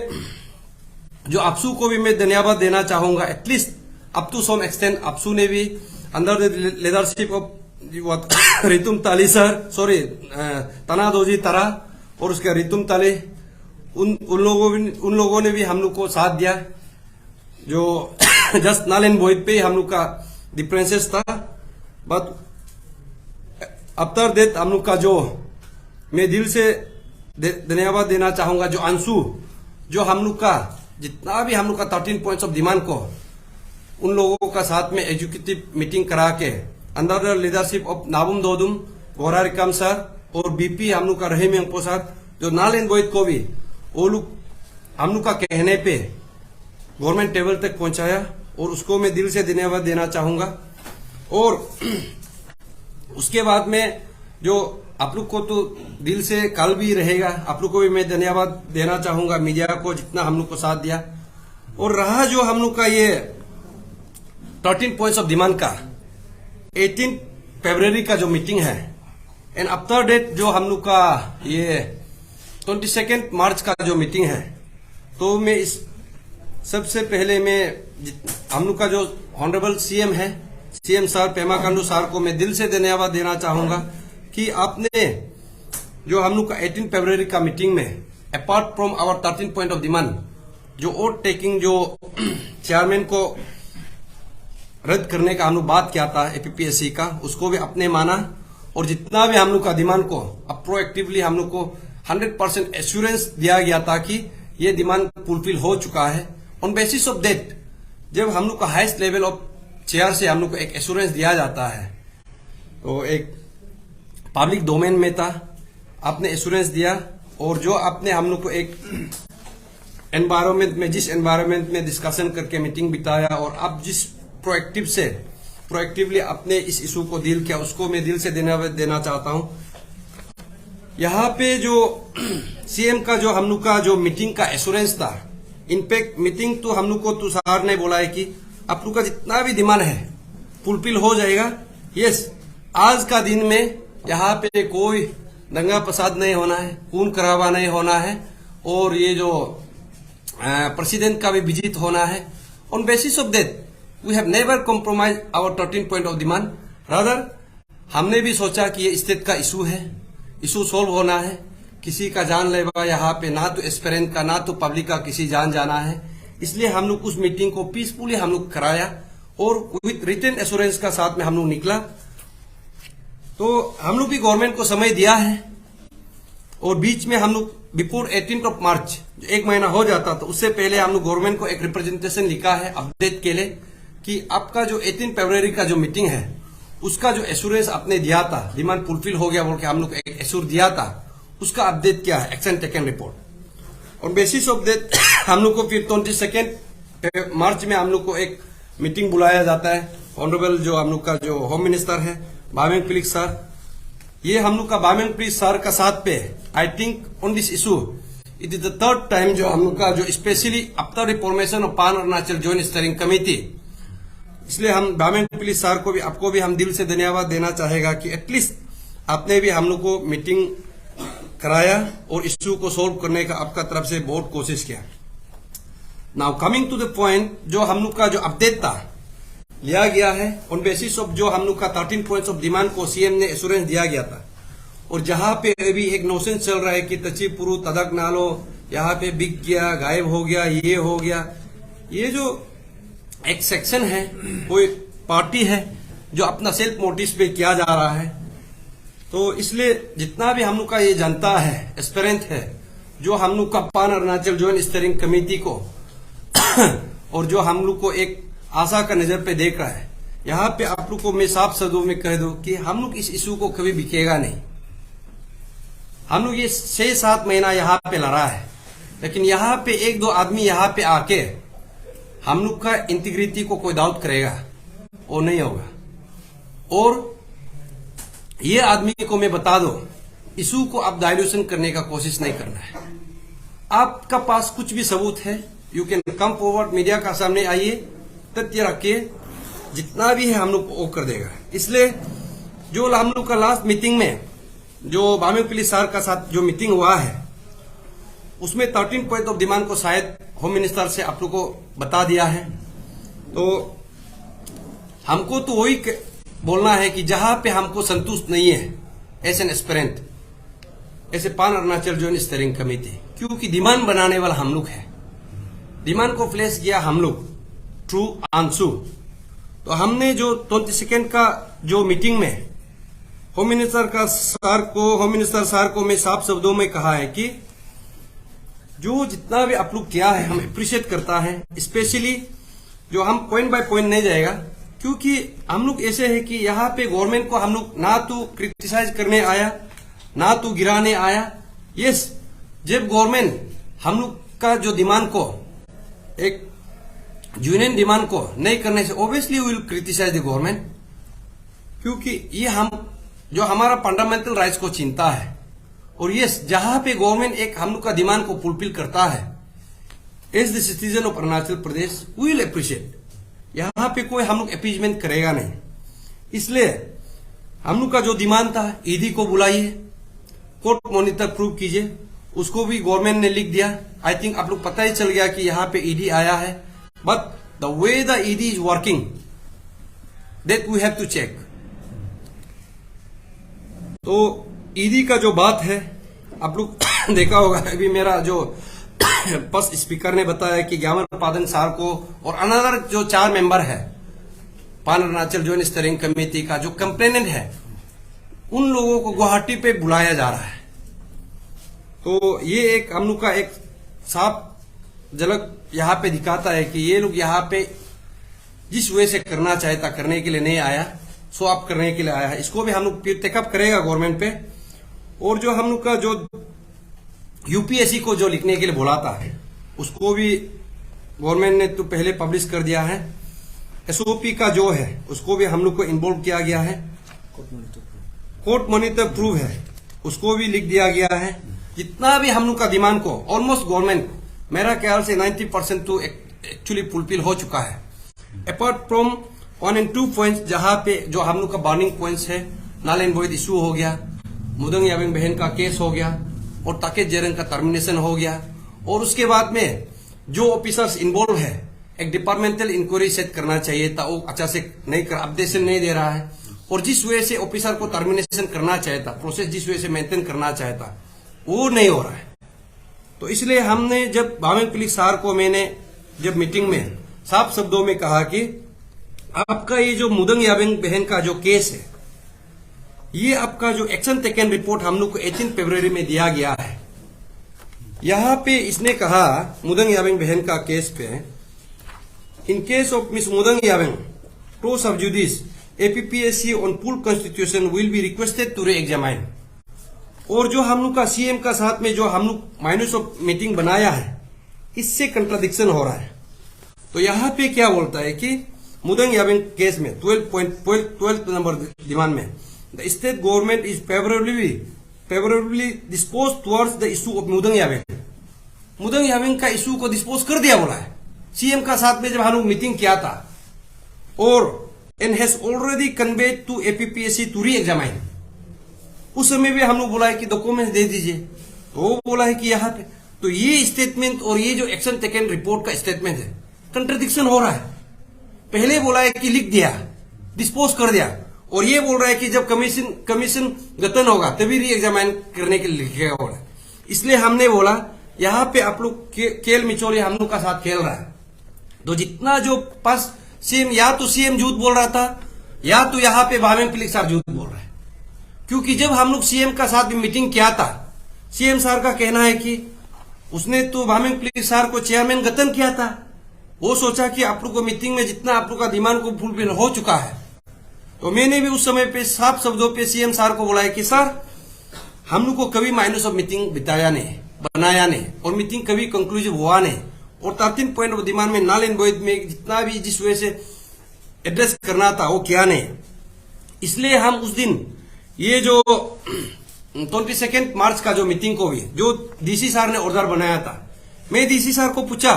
जो अपसू को भी मैं धन्यवाद देना चाहूंगा, at least up to some extent अपसू ने भी under the leadership of Ritum Tali sir, sorry तना दोजी तरा और उसके रितुम ताली, उन लोगों ने भी हम लोग को साथ दिया। जो जस्ट नल एंड वॉइड पे हम लोग का डिफरेंसेस था, बट आफ्टर दैट हम लोग का जो मैं दिल से धन्यवाद देना चाहूंगा जो अंशु, जो हम लोग का जितना भी हम लोग का 13 पॉइंट्स ऑफ डिमांड को उन लोगों का साथ में एग्जीक्यूटिव मीटिंग करा के under the leadership of Nabum Dodum Gorarikam sir और बीपी हम लोग का रहीम अंपो सर, जो नाल एंड वॉइड को भी वो लोग हम लोग का कहने पे गवर्नमेंट टेबल तक पहुंचाया, और उसको मैं दिल से धन्यवाद देना चाहूंगा। और उसके बाद में जो आप लोग को तो दिल से कल भी रहेगा, आप लोग को भी मैं धन्यवाद देना चाहूंगा, मीडिया को जितना हम लोग को साथ दिया। और रहा जो हम लोग का ये 13 पॉइंट्स ऑफ डिमांड का 18 फरवरी का जो मीटिंग है, एंड आफ्टर डेट जो हम लोग का ये 22 मार्च का जो मीटिंग है, तो मैं इस सबसे पहले मैं हम लोग का जो ऑनरेबल सीएम है, CM sir Pema Khandu sir को मैं दिल से धन्यवाद देना चाहूंगा कि आपने जो हम लोग का 18 फरवरी का मीटिंग में apart from our 13 point of demand जो वोट टेकिंग जो चेयरमैन को रद्द करने का हम लोग बात किया था एपीपीएससी का, उसको भी आपने माना। और जितना भी हम लोग का डिमांड को अब प्रोएक्टिवली हम लोग को 100% एश्योरेंस दिया गया था कि ये डिमांड फुलफिल हो चुका है। ऑन बेसिस ऑफ दैट जब हम लोग का हाईएस्ट लेवल ऑफ चेयर से हम लोग को एक एश्योरेंस दिया जाता है, तो एक पब्लिक डोमेन में था, आपने एश्योरेंस दिया। और जो आपने हम लोग को एक एनवायरमेंट में, जिस एनवायरमेंट में डिस्कशन करके मीटिंग बिताया और अब जिस प्रोएक्टिवली अपने इस इशू को डील किया, उसको मैं दिल से देना चाहता हूं। यहाँ पे जो सीएम का जो हम लोग का जो मीटिंग का एश्योरेंस था, इनफैक्ट मीटिंग तो हम लोग को तुषार ने बोला है कि आप लोग का जितना भी डिमांड है फुलफिल हो जाएगा। यस, आज का दिन में यहाँ पे कोई दंगा फसाद नहीं होना है, खून खराबा नहीं होना है, और ये जो प्रेसिडेंट का भी विजिट होना है। On basis of that we have never compromise our 13 point of demand. Rather हमने भी सोचा कि ये स्टेट का इशू है, इशू सोल्व होना है, किसी का जान लेवा यहाँ पे ना तो एस्पेरेंट का ना तो पब्लिक का किसी जान जाना है। इसलिए हम लोग उस मीटिंग को पीसफुली हम लोग कराया और विथ रिटन एश्योरेंस का साथ में हम लोग निकला। तो हम लोग भी गवर्नमेंट को समय दिया है और बीच में हम लोग बिफोर 18 ऑफ मार्च, जो एक महीना हो जाता तो उससे पहले हम लोग गवर्नमेंट को एक रिप्रेजेंटेशन लिखा है अपडेट के लिए कि आपका जो 18 फरवरी का जो मीटिंग है उसका जो एश्योरेंस आपने दिया था, डिमांड फुलफिल हो गया बोल के हम लोग एक एश्योर दिया था, उसका अपडेट क्या है, एक्शन टेकन रिपोर्ट। और बेसिस ऑफ दैट हम लोग को फिर 22 मार्च में हम लोग को एक मीटिंग बुलाया जाता है। ऑनरेबल जो हम लोग का जो होम मिनिस्टर है बामेंग फेलिक्स सर, ये हम लोग का बामेंग फेलिक्स सर का साथ पे I think on this issue it is the third time जो हम लोग का जो specially after the formation of पान अरुणाचल जॉइंट स्टीयरिंग कमेटी, इसलिए हम बामेंग फेलिक्स सर को भी, आपको भी हम दिल से धन्यवाद देना चाहेगा कि एटलीस्ट आपने भी हम लोग को मीटिंग कराया और इश्यू को सॉल्व करने का आपका तरफ से बहुत कोशिश किया। Now coming to the point, जो हम लोग का जो अपडेट था लिया गया है ऑन बेसिस ऑफ जो हम लोग का 13 पॉइंट्स ऑफ डिमांड को सीएम ने एश्योरेंस दिया गया था। और जहां पे अभी एक नोशन चल रहा है कि तचीपुरु तदक नालो यहाँ पे बिक गया, गायब हो गया, ये हो गया, ये जो एक सेक्शन है, कोई पार्टी है जो अपना सेल्फ मोटिव पे किया जा रहा है। तो इसलिए जितना भी हम लोग का ये जनता है, एस्पेरेंट है, जो हम लोग का पान अरुणाचल जॉइंट स्टीयरिंग कमेटी को और जो हम लोग को एक आशा का नजर पे देख रहा है, यहाँ पे आप लोग को मैं साफ शब्दों में कह दूं कि हम लोग इस इशू को कभी बिकेगा नहीं। हम लोग ये 6-7 महीना यहाँ पे लड़ा है, लेकिन यहाँ पे एक दो आदमी यहाँ पे आके हम लोग का इंटीग्रिटी को कोई डाउट करेगा, वो नहीं होगा। और ये आदमी को मैं बता दो, इशू को आप डाइल्यूशन करने का कोशिश नहीं करना है। आपका पास कुछ भी सबूत है, you can come forward, media का सामने आइए, तथ्य रखिए, जितना भी है हम लोग वो कर देगा। इसलिए जो हम लोग का लास्ट मीटिंग में जो बामेंग फेलिक्स सर का साथ जो मीटिंग हुआ है, उसमें 13 पॉइंट ऑफ डिमांड को शायद होम मिनिस्टर से आप लोग को बता दिया है। तो हमको तो वही बोलना है कि जहां पे हमको संतुष्ट नहीं है एज एन एस्पिरेंट, ऐसे पान अरुणाचल जॉइंट स्टीयरिंग कमेटी, क्योंकि डिमांड बनाने वाला हम लोग है, डिमांड को फ्लैश किया हम लोग थ्रू आंसू। तो हमने जो 22 का जो मीटिंग में होम मिनिस्टर सर को मैं साफ शब्दों में कहा है कि जो जितना भी आप लोग किया है हम अप्रिशिएट करता है, स्पेशली जो हम पॉइंट बाय पॉइंट नहीं जाएगा, क्योंकि हम लोग ऐसे है कि यहाँ पे गवर्नमेंट को हम लोग ना तो क्रिटिसाइज करने आया ना तो गिराने आया। यस, जब गवर्नमेंट हम लोग का जो डिमांड को एक यूनियन डिमांड को नहीं करने से obviously will criticise the government, क्योंकि ये हम जो हमारा फंडामेंटल राइट्स को चिंता है। और यस, जहां पे गवर्नमेंट एक हम लोग का डिमांड को फुलफिल करता है as the citizen of Arunachal Pradesh we will appreciate. यहां पे कोई हम लोग अपीजमेंट करेगा नहीं। इसलिए हम लोग का जो डिमांड था, ईडी को बुलाइए, कोर्ट मॉनिटर प्रूव कीजिए, उसको भी गवर्नमेंट ने लिख दिया। आई थिंक आप लोग पता ही चल गया कि यहाँ पे ईडी आया है, but the way the ED is working that we have to check. तो ईडी का जो बात है आप लोग देखा होगा, अभी मेरा जो फर्स्ट स्पीकर ने बताया कि ज्ञान पादन सार को और अनदर जो 4 मेंबर है पान अरुणाचल जॉइंट स्टीयरिंग कमेटी का जो कंप्लेनेंट है, उन लोगों को गुवाहाटी पे बुलाया जा रहा है। तो ये एक हम लोग का एक साफ झलक यहाँ पे दिखाता है कि ये लोग यहाँ पे जिस वे से करना चाहता करने के लिए नहीं आया, शो अप करने के लिए आया है। इसको भी हम लोग टेकअप करेगा गवर्नमेंट पे। और जो हम लोग का जो यूपीएससी को जो लिखने के लिए बुलाता है, उसको भी गवर्नमेंट ने तो पहले पब्लिश कर दिया है। एसओपी का जो है उसको भी हम लोग को इन्वॉल्व किया गया है। कोर्ट मॉनिटर प्रूफ है उसको भी लिख दिया गया है। जितना भी हम लोग का डिमांड को ऑलमोस्ट गवर्नमेंट मेरा ख्याल से 90% तो एक्चुअली फुलफिल हो चुका है। अपार्ट फ्रॉम 1 and 2 पॉइंट्स जहां पे जो हम लोग का बर्निंग पॉइंट्स है, नल एंड वॉइड इशू हो गया, मुदंग याबिंग बहन का केस हो गया और ताकेत जेरंग का टर्मिनेशन हो गया। और उसके बाद में जो ऑफिसर्स इन्वॉल्व है एक डिपार्टमेंटल इंक्वायरी सेट करना चाहिए था, वो अच्छा से नहीं कर, अपडेशन नहीं दे रहा है। और जिस वे से ऑफिसर को टर्मिनेशन करना चाहता, प्रोसेस जिस वे से मेंटेन करना चाहता, वो नहीं हो रहा है। तो इसलिए हमने जब भावेंग पिलिक सार को मैंने जब मीटिंग में साफ शब्दों में कहा कि आपका ये जो मुदंग याबिंग बहन का जो केस है, ये आपका जो एक्शन टेकन रिपोर्ट हम लोग को 18 फरवरी में दिया गया है। यहां पे इसने कहा मुदंग याबिंग बहन का केस पे, in case of miss Mudang Yabing pro sub judice APPSC on full constitution will be requested to री एग्जामाइन। और जो हम लोग का सीएम का साथ में जो हम लोग माइनस ऑफ मीटिंग बनाया है, इससे कंट्राडिक्शन हो रहा है। तो यहां पे क्या बोलता है कि मुदंग याबिंग केस में 12 नंबर डिमांड में the state government is favourably dispose towards the issue of Mudang Yabing. Mudang Yabing का इशू को डिस्पोज कर दिया बोला है सीएम का साथ में जब हम लोग मीटिंग किया था। और and has already conveyed to APPSC to री एग्जामाइन। उस समय भी हम लोग बोला है कि डॉक्यूमेंट दे दीजिए, तो वो बोला है कि यहाँ पे। तो ये स्टेटमेंट और ये जो एक्शन टेकन रिपोर्ट का स्टेटमेंट है, कंट्रडिक्शन हो रहा है। पहले बोला है कि लिख दिया, डिस्पोज कर दिया, और ये बोल रहा है कि जब कमीशन गठन होगा तभी री एग्जामाइन करने के लिए लिखेगा बोला। इसलिए हमने बोला यहाँ पे आप लोग खेल मिचोली हम लोग का साथ खेल रहा है। तो जितना जो पास सीएम, या तो सीएम झूठ बोल रहा था, या तो यहाँ पे भावेंग पिलिक साहब झूठ बोल रहा है। क्योंकि जब हम लोग सीएम का साथ भी मीटिंग किया था, सीएम सर का कहना है कि उसने तो भावेंग पिलिक सर को चेयरमैन गठन किया था। वो सोचा कि आप लोग को मीटिंग में जितना आप लोग का डिमांड को फुलफिल हो चुका है। तो मैंने भी उस समय पे साफ शब्दों पे सीएम सर को बोला है कि सर हम लोग को कभी माइनस ऑफ मीटिंग बिताया नहीं, बनाया नहीं, और मीटिंग कभी कंक्लूसिव हुआ नहीं। और 13 पॉइंट ऑफ डिमांड में नल एंड वॉइड में जितना भी जिस वजह से एड्रेस करना था वो किया नहीं। इसलिए हम उस दिन ये जो 22 मार्च का जो मीटिंग को भी जो डीसी सर ने ऑर्डर बनाया था, मैं डीसी सर को पूछा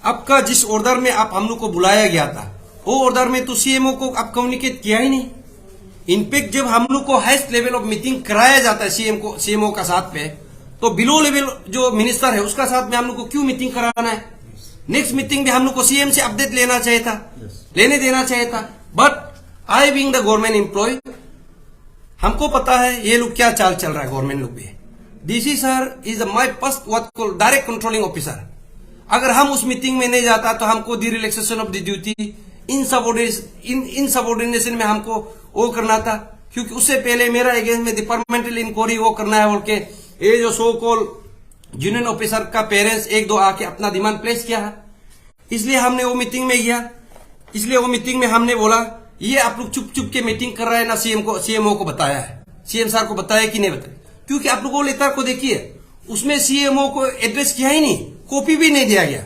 आपका जिस ऑर्डर में आप हम लोग को बुलाया गया था, वो ऑर्डर में तो सीएमओ को आप कम्युनिकेट किया ही नहीं। इनफेक्ट जब हम लोग को हाईएस्ट लेवल ऑफ मीटिंग कराया जाता है सीएमओ का साथ पे, तो बिलो लेवल जो मिनिस्टर है उसका साथ में हम लोग को क्यों मीटिंग कराना है? नेक्स्ट मीटिंग में हम लोग को सीएम से अपडेट लेना चाहिए था, लेने देना चाहिए था। But I being the government employ, हमको पता है ये लोग क्या चाल चल रहा है। गवर्नमेंट लोग भी, DC sir is my first what called direct controlling officer. अगर हम उस मीटिंग में नहीं जाता तो हमको the relaxation of the duty, इन सबऑर्डिनेशन में हमको वो करना था। क्योंकि उससे पहले मेरा अगेंस्ट में डिपार्टमेंटल इंक्वायरी वो करना है बोल के ये जो सो कॉल यूनियन ऑफिसर का पेरेंट्स 1-2 आके अपना डिमांड प्लेस किया है। इसलिए हमने वो मीटिंग में किया। इसलिए वो मीटिंग में हमने बोला ये आप लोग चुप चुप के मीटिंग कर रहे हैं ना, सीएमओ को बताया है, सीएम सर को बताया कि नहीं बताया। क्योंकि आप लोग वो लेटर को देखिए, उसमें सीएमओ को एड्रेस किया ही नहीं, कॉपी भी नहीं दिया गया।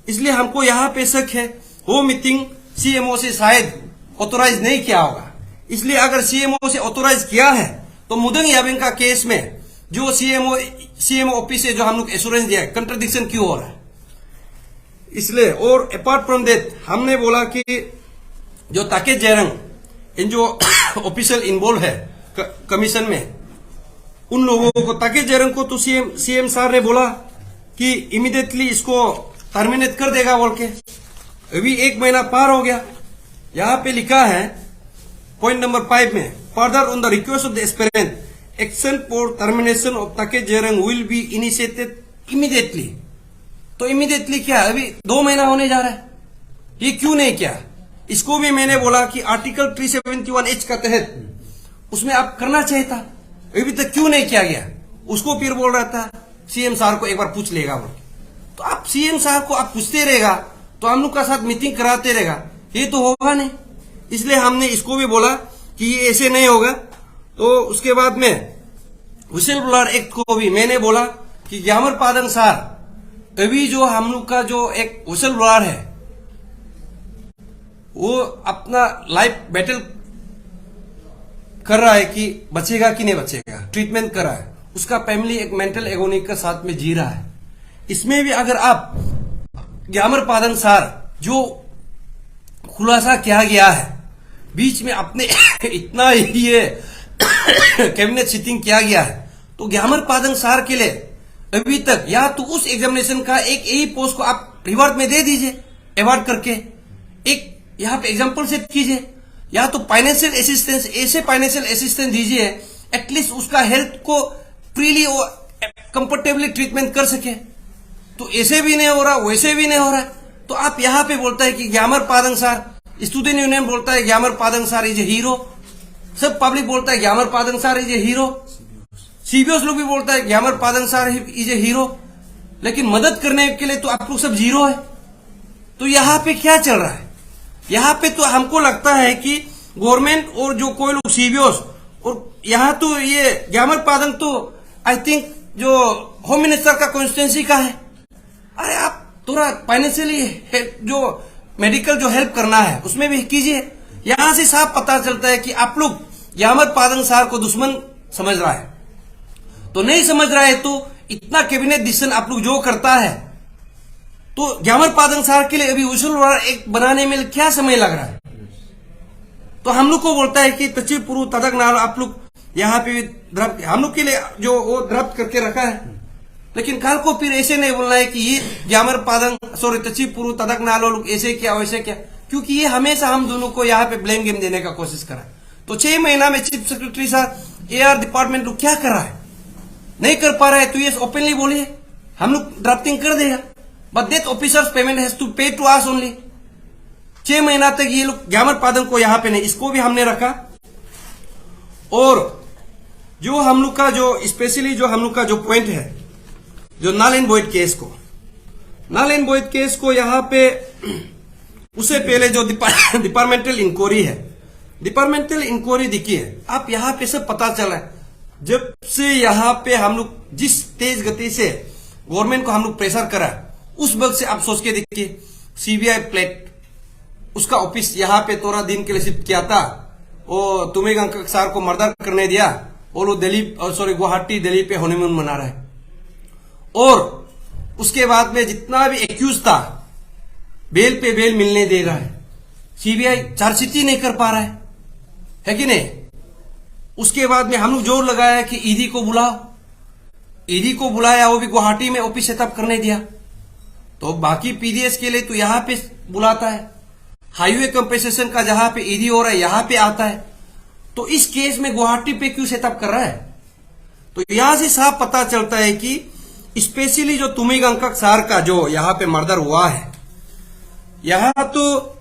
इसलिए हमको यहां पे शक है वो मीटिंग सीएमओ से शायद ऑथोराइज नहीं किया होगा। इसलिए अगर सीएमओ से ऑथोराइज किया है तो मुदंग याबिंग का केस में जो सीएमओ ऑफिस से जो हम लोग एश्योरेंस दिया है, कंट्रडिक्शन क्यों हो रहा है? इसलिए और अपार्ट फ्रॉम दैट हमने बोला कि जो ताकेत जेरंग इन जो ऑफिशियल इन्वॉल्व है कमीशन में, उन लोगों को ताकेत जेरंग को तो सीएम सर ने बोला कि इमीडिएटली इसको टर्मिनेट कर देगा बोल के। अभी 1 महीना पार हो गया। यहां पे लिखा है पॉइंट नंबर 5 में, further on the request of the aspirant action for termination of Taket Jerang will be initiated immediately. तो इमीडिएटली क्या, अभी 2 महीना होने जा रहा है, ये क्यों नहीं किया? इसको भी मैंने बोला कि आर्टिकल 371H का तहत उसमें आप करना चाहिए था, अभी तक क्यों नहीं किया गया? उसको फिर बोल रहा था सीएम साहब को एक बार पूछ लेगा बोल। तो आप सीएम साहब को आप पूछते रहेगा तो हम लोग का साथ मीटिंग कराते रहेगा, ये तो होगा नहीं। इसलिए हमने इसको भी बोला कि ये ऐसे नहीं होगा। तो उसके बाद में व्हिसल ब्लोअर एक्ट को भी मैंने बोला कि ग्यामर पादंग सार अभी जो हम लोग का जो एक विसल ब्लोअर है वो अपना लाइफ बैटल कर रहा है कि बचेगा कि नहीं बचेगा, ट्रीटमेंट कर रहा है, उसका फैमिली एक मेंटल एगोनी के साथ में जी रहा है। इसमें भी अगर आप ग्यामर पादंग सार जो खुलासा किया गया है बीच में अपने इतना ये कैबिनेट सिटिंग किया गया है, तो ग्यामर पादंग सार के लिए अभी तक या तो उस एग्जामिनेशन का एक यही पोस्ट को आप रिवार्ड में दे दीजिए, अवार्ड करके एक यहाँ पे एग्जाम्पल सेट कीजिए, या तो फाइनेंशियल असिस्टेंस, ऐसे फाइनेंशियल असिस्टेंस दीजिए एटलीस्ट उसका हेल्थ को फ्रीली और कंफर्टेबली ट्रीटमेंट कर सके। तो ऐसे भी नहीं हो रहा, वैसे भी नहीं हो रहा, तो आप यहाँ पे बोलता है कि ग्यामर पादंग सार, स्टूडेंट यूनियन बोलता है ग्यामर पादंग सार इज ए हीरो, सब पब्लिक बोलता है ग्यामर पादंग सार इज ए हीरो, सीबीओस लोग भी बोलता है ग्यामर पादंग सार इज ए हीरो, लेकिन मदद करने के लिए तो आप लोग सब जीरो है। तो यहाँ पे क्या चल रहा है? यहाँ पे तो हमको लगता है कि गवर्नमेंट और जो कोई लोग सीबीओस और यहाँ तो ये ग्यामर पादंग तो आई थिंक जो होम मिनिस्टर का कॉन्स्टिट्यूंसी का है। अरे आप थोड़ा फाइनेंशियली जो मेडिकल जो हेल्प करना है उसमें भी कीजिए। यहां से साफ पता चलता है कि आप लोग ग्यामर पादंग सार को दुश्मन समझ रहा है, तो नहीं समझ रहा है तो इतना कैबिनेट डिसीजन आप लोग जो करता है, तो ग्यामर पादंग सार के लिए अभी विसल ब्लोअर एक बनाने में क्या समय लग रहा है? तो हम लोग को बोलता है कि तची पुरु तदक नाल आप लोग यहाँ पे भी ड्राफ्ट हम लोग के लिए जो वो ड्राफ्ट करके रखा है, लेकिन कल को फिर ऐसे नहीं बोलना है कि ये ग्यामर पादंग सॉरी तची पुरु तदक नाल लोग ऐसे क्या वैसे क्या, क्योंकि ये हमेशा हम दोनों को यहाँ पे ब्लेम गेम देने का कोशिश करा। तो 6 महीना में चीफ सेक्रेटरी साहब एआर डिपार्टमेंट लोग क्या कर रहा है, नहीं कर पा रहा है, तो ये ओपनली बोलिए, हम लोग ड्राफ्टिंग कर देगा, but that officers payment has to pay to us only. 6 महीना तक ये लोग ग्यामर पादंग को यहाँ पे नहीं, इसको भी हमने रखा। और जो हम लोग का जो स्पेशली जो हम लोग का जो पॉइंट है, जो नल एंड वॉइड केस को, नल एंड वॉइड केस को यहाँ पे उससे पहले जो डिपार्टमेंटल इंक्वायरी है, डिपार्टमेंटल इंक्वायरी देखिए आप यहाँ पे सब पता चला है। जब से यहाँ पे हम लोग जिस तेज गति से गवर्नमेंट को हम लोग प्रेशर करा, उस वक्त से आप सोच के देखिए, सीबीआई प्लेट उसका ऑफिस यहाँ पे 13 दिन के लिए शिफ्ट किया था, वो तुमेगंग सार को मर्डर करने दिया, और वो दिल्ली सॉरी गुवाहाटी दिल्ली पे हनीमून मना रहा है। और उसके बाद में जितना भी एक्यूज था बेल पे बेल मिलने दे रहा है, सीबीआई चार्जशीट ही नहीं कर पा रहा है कि नहीं? उसके बाद में हम लोग जोर लगाया कि ईडी को बुलाओ, ईडी को बुलाया, वो भी गुवाहाटी में ऑफिस सेटअप करने दिया। तो बाकी पीडीएस के लिए तो यहाँ पे बुलाता है, हाईवे कंपेसेशन का जहां पे ईडी हो रहा है यहाँ पे आता है, तो इस केस में गुवाहाटी पे क्यों सेटअप कर रहा है? तो यहां से साफ पता चलता है कि स्पेशली जो तुमेगंग सार का जो यहाँ पे मर्डर हुआ है, यहाँ तो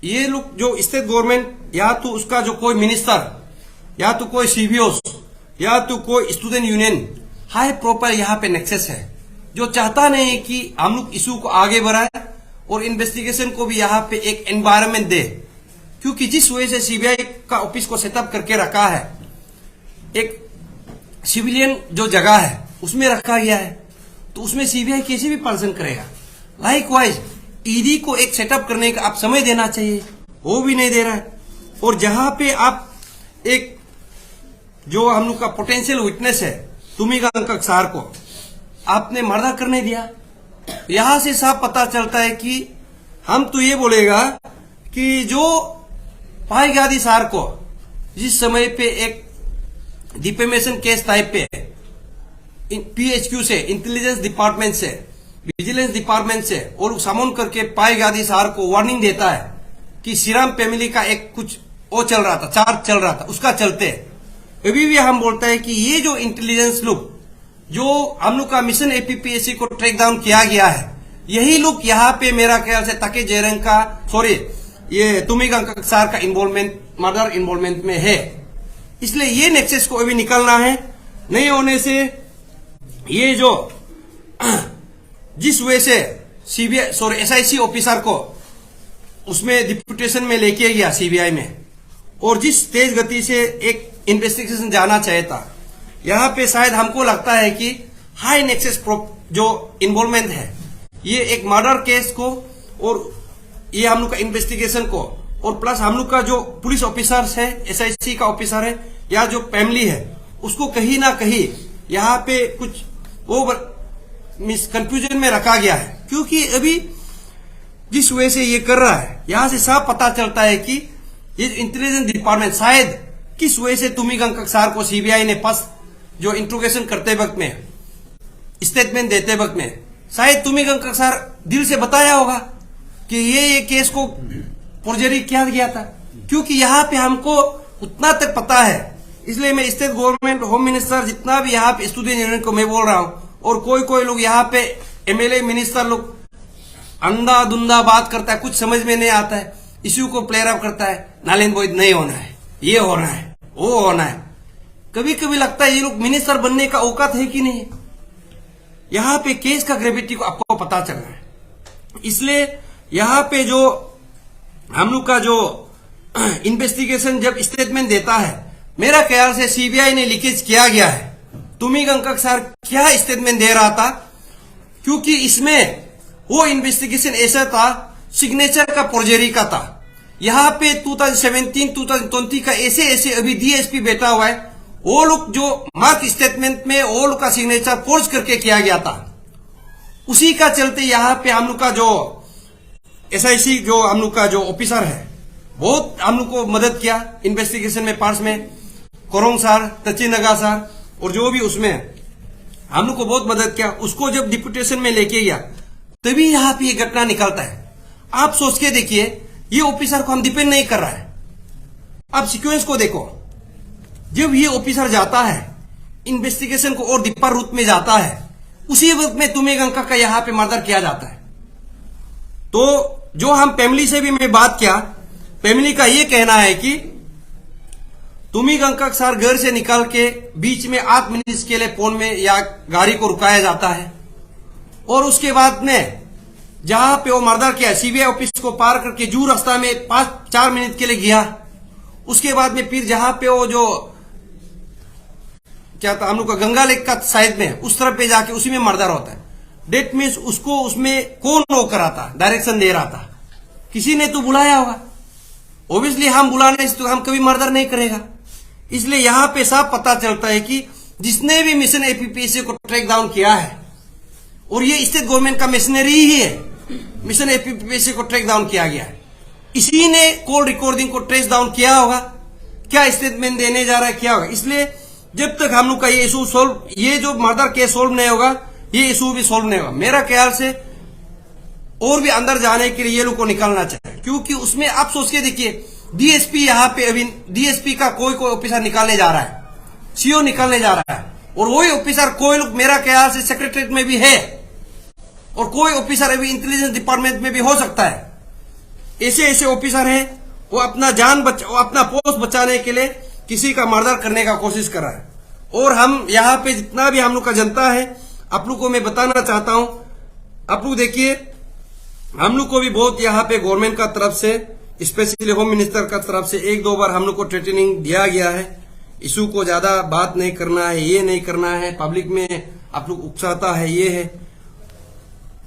ये लोग जो स्टेट गवर्नमेंट या तो उसका जो कोई मिनिस्टर या तो कोई सीबीओस या तो कोई स्टूडेंट यूनियन हाई प्रोफाइल यहाँ पे नेक्सस है, जो चाहता नहीं कि हम लोग इशू को आगे बढ़ाए और इन्वेस्टिगेशन को भी यहाँ पे एक एनवायरनमेंट दे। क्योंकि जिस वजह से सीबीआई का ऑफिस को सेटअप करके रखा है, एक सिविलियन जो जगह है उसमें रखा गया है, तो उसमें सीबीआई कैसे भी पर्सन करेगा। लाइकवाइज ईडी को एक सेटअप करने का आप समय देना चाहिए, वो भी नहीं दे रहा है। और जहां पे आप एक जो हम लोग का पोटेंशियल विटनेस है तुमेगंग सार को आपने मर्डर करने दिया। यहां से साफ पता चलता है कि हम तो ये बोलेगा कि जो पाईगादी सार को जिस समय पे एक डिफेमेशन केस टाइप पे पीएचक्यू से, इंटेलिजेंस डिपार्टमेंट से, विजिलेंस डिपार्टमेंट से और समन करके पाईगादी सार को वार्निंग देता है कि श्रीराम फैमिली का एक कुछ वो चल रहा था, चार्ज चल रहा था, उसका चलते अभी भी हम बोलता है कि ये जो इंटेलिजेंस लोग जो हम लोग का मिशन एपीपीएससी को ट्रैक डाउन किया गया है, यही लोग यहाँ पे मेरा ख्याल से ताके जेरंग का सॉरी ये तुमेगंग सार का इन्वॉल्वमेंट, मर्डर इन्वॉल्वमेंट में है। इसलिए ये नेक्सस को अभी निकलना है, नहीं होने से ये जो जिस वजह से सीबीआई सॉरी एसआईसी ऑफिसर को उसमें डिप्यूटेशन में लेके गया सीबीआई में, और जिस तेज गति से एक इन्वेस्टिगेशन जाना चाहता, यहाँ पे शायद हमको लगता है कि हाई नेक्सस जो इन्वॉल्वमेंट है ये एक मर्डर केस को और ये हम लोग का इन्वेस्टिगेशन को और प्लस हम लोग का जो पुलिस ऑफिसर्स है, एसआईसी का ऑफिसर है या जो फैमिली है, उसको कहीं ना कहीं यहाँ पे कुछ वो कंफ्यूजन में रखा गया है। क्योंकि अभी जिस वजह से ये कर रहा है, यहां से साफ पता चलता है कि ये इंटेलिजेंस डिपार्टमेंट शायद किस वजह से तुमिगंग कक्सार को सीबीआई ने जो इंट्रोगेशन करते वक्त में, स्टेटमेंट देते वक्त में, शायद तुमिगंग कक्सार दिल से बताया होगा कि ये केस को फोर्जरी किया गया था। क्योंकि यहाँ पे हमको उतना तक पता है, इसलिए मैं स्टेट गवर्नमेंट, होम मिनिस्टर, जितना भी यहाँ पे स्टूडेंट यूनियन को मैं बोल रहा हूँ, और कोई लोग यहाँ पे एमएलए मिनिस्टर लोग अंधा धुंधा बात करता है, कुछ समझ में नहीं आता है, इश्यू को प्लेयर अप करता है, नालिन बोइद नहीं होना है, ये होना है, वो होना है। कभी कभी लगता है ये लोग मिनिस्टर बनने का औकात है कि नहीं। यहाँ पे केस का ग्रेविटी को आपको पता चल रहा है। इसलिए यहाँ पे जो हम लोग का जो इन्वेस्टिगेशन जब स्टेटमेंट देता है, मेरा ख्याल से सीबीआई ने लीकेज किया गया है। तुमिगंग कक्सार क्या स्टेटमेंट दे रहा था, क्योंकि इसमें वो इन्वेस्टिगेशन ऐसा था, सिग्नेचर का फोर्जरी का था। यहाँ पे 2017-2020 का ऐसे अभी डीएसपी बैठा हुआ है, वो लोग जो मार्क स्टेटमेंट में वो लोग का सिग्नेचर फोर्ज करके किया गया था, उसी का चलते यहाँ पे हम लोग का जो एसआईसी जो हम लोग का जो ऑफिसर है, बहुत हम लोग को मदद किया इन्वेस्टिगेशन में, पार्ट्स में कोरोंग सर, तची नगा सर और जो भी उसमें हम लोग को बहुत मदद किया। उसको जब डिप्यूटेशन में लेके गया तभी यहाँ पे ये घटना निकलता है। आप सोच के देखिए, ये ऑफिसर को हम डिपेंड नहीं कर रहा है। आप सीक्वेंस को देखो, जब ये ऑफिसर जाता है इन्वेस्टिगेशन को और डीपर रूट में जाता है, उसी वक्त में तुमिगंग का यहाँ पे मर्डर किया जाता है। तो जो हम फैमिली से भी मैं बात किया, फैमिली का ये कहना है कि तुमिगंग कक्सार घर से निकल के बीच में 8 मिनट के लिए फोन में या गाड़ी को रुकाया जाता है, और उसके बाद में जहां पे वो मर्डर किया, सीबीआई ऑफिस को पार करके जू रास्ता में 4 मिनट के लिए गया। उसके बाद में फिर जहां पे वो जो क्या था हम लोग का गंगा लेक का साइड में, उस तरफ पे जाके उसी में मर्डर होता है। डेट मीन्स उसको उसमें कौन वो करा था, डायरेक्शन दे रहा था, किसी ने तो बुलाया होगा। ऑब्वियसली हम बुलाने से तो हम कभी मर्डर नहीं करेगा। इसलिए यहां पे साफ पता चलता है कि जिसने भी मिशन एपीपीएससी को ट्रैक डाउन किया है, और ये स्टेट गवर्नमेंट का मशीनरी ही है, मिशन एपीपीएससी को ट्रैक डाउन किया गया है, इसी ने कॉल रिकॉर्डिंग को ट्रेस डाउन किया होगा, क्या स्टेटमेंट देने जा रहा है, क्या होगा। इसलिए जब तक हम लोग का ये इशू सोल्व, ये जो मर्डर केस सोल्व नहीं होगा, ये इशू भी सोल्व नहीं होगा। मेरा ख्याल से और भी अंदर जाने के लिए ये लोग को निकलना चाहिए, क्योंकि उसमें आप सोच के देखिए, डीएसपी यहाँ पे अभी डीएसपी का कोई ऑफिसर निकालने जा रहा है, सीओ निकालने जा रहा है, और वही ऑफिसर कोई लोग मेरा ख्याल से सेक्रेटरीट में भी है, और कोई ऑफिसर अभी इंटेलिजेंस डिपार्टमेंट में भी हो सकता है। ऐसे ऑफिसर हैं, वो अपना अपना पोस्ट बचाने के लिए किसी का मर्डर करने का कोशिश कर रहा है। और हम यहाँ पे जितना भी हम लोग का जनता है, आप लोग को मैं बताना चाहता हूं, आप लोग देखिए, हम लोग को भी बहुत यहाँ पे गवर्नमेंट का तरफ से, स्पेशली होम मिनिस्टर का तरफ से 1-2 बार हम लोग को ट्रेनिंग दिया गया है। इशू को ज्यादा बात नहीं करना है, ये नहीं करना है, पब्लिक में आप लोग उकसाता है, ये है,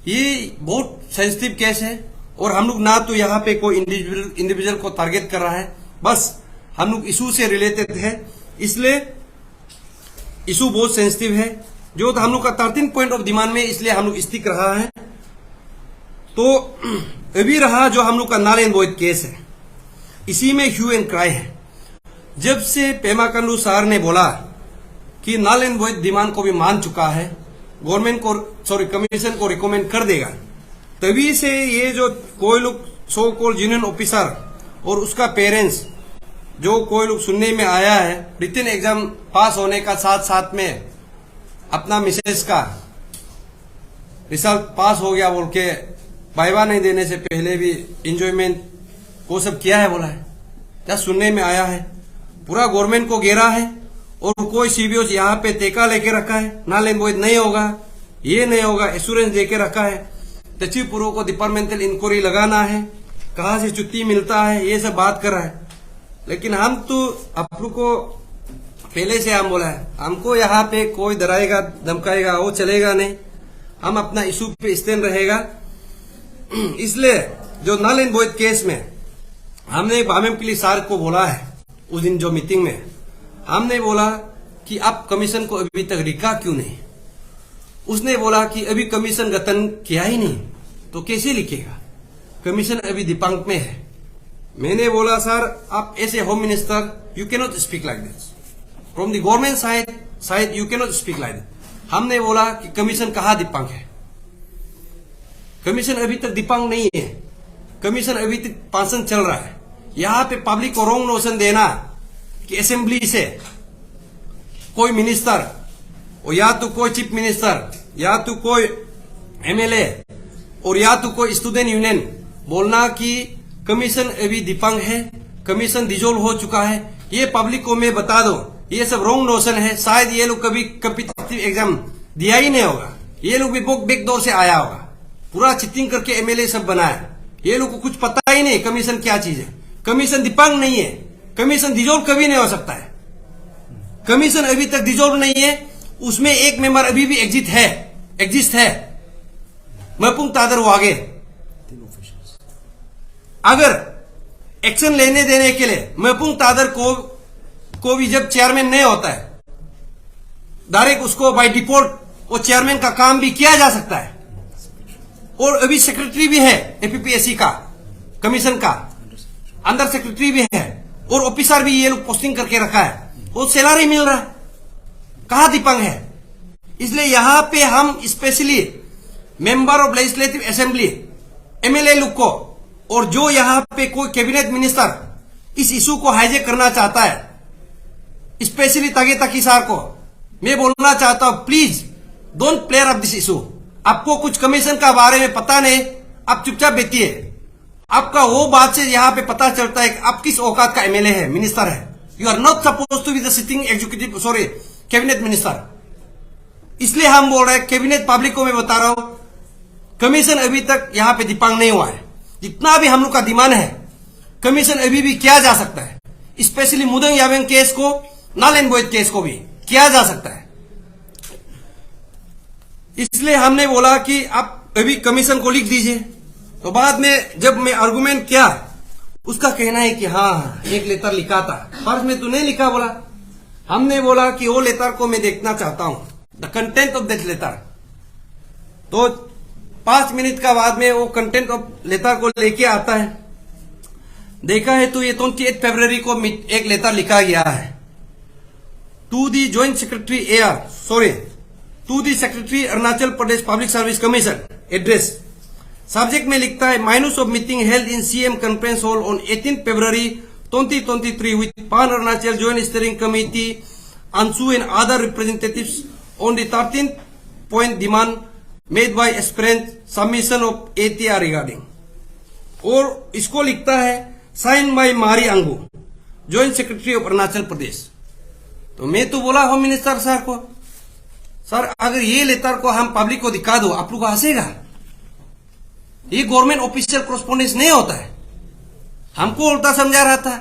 ये बहुत सेंसिटिव केस है। और हम लोग ना तो यहाँ पे कोई इंडिविजुअल को टारगेट कर रहा है, बस हम लोग इशू से रिलेटेड है, इसलिए इशू बहुत सेंसिटिव है। जो हम लोग का 13 पॉइंट ऑफ डिमांड में इसलिए हम लोग स्टिक रहा है। तो अभी रहा जो हम लोग का नल एंड वॉइड केस है, इसी में ह्यू एंड क्राई है। जब से पेमा खांडू सर ने बोला कि नल एंड वॉइड डिमांड को भी मान चुका है, गवर्नमेंट को कमीशन को रिकमेंड कर देगा, तभी से ये जो कोई लोग सो कॉल्ड यूनियन ऑफिसर और उसका पेरेंट्स, जो कोई लोग सुनने में आया है, रिटन एग्जाम पास होने का साथ साथ में अपना मिसेज का रिजल्ट पास हो गया बोल के वाइवा नहीं देने से पहले भी एंजॉयमेंट वो सब किया है, बोला है, क्या सुनने में आया है। पूरा गवर्नमेंट को घेरा है, और कोई सीबीओ यहाँ पे टेका लेके रखा है, नल एंड वॉइड नहीं होगा, ये नहीं होगा, एश्योरेंस देके रखा है। तचिपुरो को डिपार्टमेंटल इंक्वायरी लगाना है, कहाँ से छुट्टी मिलता है, ये सब बात कर रहा है। लेकिन हम तो आप लोग को पहले से हम बोला है, हमको यहाँ पे कोई डराएगा धमकाएगा वो चलेगा नहीं। हम अपना इशू पे स्टैंड रहेगा। इसलिए जो नल एंड वॉइड केस में हमने बामेम के लिए सार को बोला है, उस दिन जो मीटिंग में हमने बोला कि आप कमीशन को अभी तक लिखा क्यों नहीं। उसने बोला कि अभी कमीशन गठन किया ही नहीं तो कैसे लिखेगा, कमीशन अभी दिपांक में है। मैंने बोला सर आप ऐसे home minister you can not speak like this from the government side you can not speak like this. हमने बोला कि कमीशन कहाँ दिपांक है, कमीशन अभी तक दिपांक नहीं है, कमीशन अभी तक पासन चल रहा है। यहां पे पब्लिक को रॉन्ग नोशन देना कि असेंबली से कोई मिनिस्टर और या तो कोई चीफ मिनिस्टर या तो कोई एमएलए और या तो कोई स्टूडेंट यूनियन बोलना कि कमीशन अभी दिपांक है, कमीशन डिजोल्व हो चुका है, ये पब्लिक को मैं बता दो, ये सब रॉन्ग नोशन है। शायद ये लोग कभी कॉम्पिटिटिव एग्जाम दिया ही नहीं होगा, ये लोग भी बैकडोर से आया होगा, पूरा चिटिंग करके एमएलए सब बनाया। ये लोग को कुछ पता ही नहीं कमीशन क्या चीज है। कमीशन दिपांक नहीं है, कमीशन डिजोल्व कभी नहीं हो सकता है। कमीशन अभी तक डिजोल्व नहीं है, उसमें एक मेंबर अभी भी एग्जिस्ट है मपुंग तादर वागे। अगर एक्शन लेने देने के लिए मपुंग तादर को भी जब चेयरमैन नहीं होता है, डायरेक्ट उसको बाय डिफॉल्ट वो चेयरमैन का काम भी किया जा सकता है। और अभी सेक्रेटरी भी है एपीपीएससी का, कमीशन का अंडर सेक्रेटरी भी है और ऑफिसर भी ये लोग पोस्टिंग करके रखा है, वो सैलरी मिल रहा है, कहां दिपांक है। इसलिए यहां पे हम specially member of legislative assembly MLA लोग को और जो यहां पे कोई कैबिनेट मिनिस्टर इस इशू को हाईजेक करना चाहता है, स्पेशली तागे ताकीसार को मैं बोलना चाहता हूं please don't player up this issue. आपको कुछ कमीशन का बारे में पता नहीं, आप चुपचाप बैठिए। आपका वो बात से यहां पे पता चलता है कि आप किस औकात का एमएलए है, मिनिस्टर है। You are not suppose to be the sitting executive cabinet minister. इसलिए हम बोल रहे हैं कैबिनेट पब्लिक को मैं बता रहा हूं कमीशन अभी तक यहां पे दिपांक नहीं हुआ है। जितना भी हम लोग का डिमांड है कमीशन अभी भी किया जा सकता है, स्पेशली मुदंग यावेंग केस को, नल एंड वॉइड केस को भी किया जा सकता है। इसलिए हमने बोला कि आप अभी कमीशन को लिख दीजिए। तो बाद में जब मैं आर्गुमेंट किया, उसका कहना है कि हाँ एक लेटर लिखा था, फर्स्ट में तू नहीं लिखा बोला। हमने बोला कि वो लेटर को मैं देखना चाहता हूं, the content of that letter. तो 5 मिनट का बाद में वो कंटेंट ऑफ लेटर को लेके आता है, देखा है तो ये 28 फरवरी को एक लेटर लिखा गया है to the joint secretary to the secretary Arunachal Pradesh public service commission address. Subject में लिखता है minutes of meeting held in CM conference hall on 18 February 2023 with pan Arunachal joint steering committee अंशु and other representatives on the 13th point demand made by aspirant submission of ATR regarding। और इसको लिखता है sign bye मारी अंगू joint secretary of Arunachal प्रदेश। तो मैं तो बोला होम मिनिस्टर सर को, सर अगर ये लेटर को हम पब्लिक को दिखा दो आप लोग को हंसेगा, ये गवर्नमेंट ऑफिशियल कॉरेस्पॉन्डेंस नहीं होता है। हमको उल्टा समझा रहा था,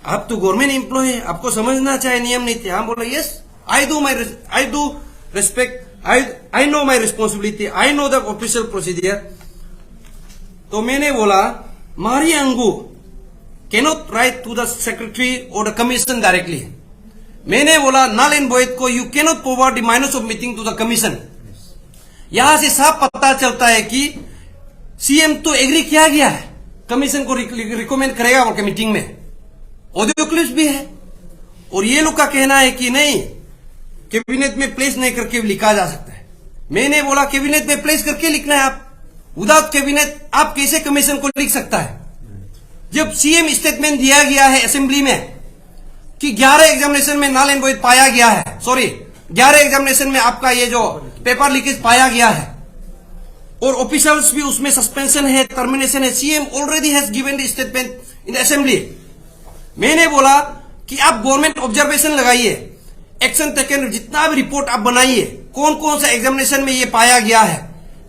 आप तो गवर्नमेंट एम्प्लॉय है, आपको समझना चाहिए नियम नीति। हम बोले yes I do respect, I know my responsibility, I know the official procedure। तो मैंने बोला मारी अंगू cannot write to the secretary or the commission directly। मैंने बोला नल एंड वॉइड को you cannot forward the minutes of meeting to the commission। यहां से साफ पता चलता है कि सीएम तो एग्री किया गया है, कमीशन को रिकमेंड करेगा बोल के मीटिंग में, ऑडियो क्लिप्स भी है। और ये लोग का कहना है कि नहीं कैबिनेट में प्लेस नहीं करके लिखा जा सकता है। मैंने बोला कैबिनेट में प्लेस करके लिखना है, आप विदाउट कैबिनेट आप कैसे कमीशन को लिख सकता है। जब सीएम स्टेटमेंट दिया गया है असेंबली में कि 11 एग्जामिनेशन में नल एंड वॉइड पाया गया है, 11 एग्जामिनेशन में आपका ये जो पेपर लीकेज पाया गया है और ऑफिसर्स भी उसमें सस्पेंशन है, टर्मिनेशन है, CM already has given the statement in assembly. मैंने बोला कि आप गवर्नमेंट ऑब्जर्वेशन लगाइए, एक्शन टेकन, जितना भी रिपोर्ट आप बनाइए, कौन कौन सा एग्जामिनेशन में ये पाया गया है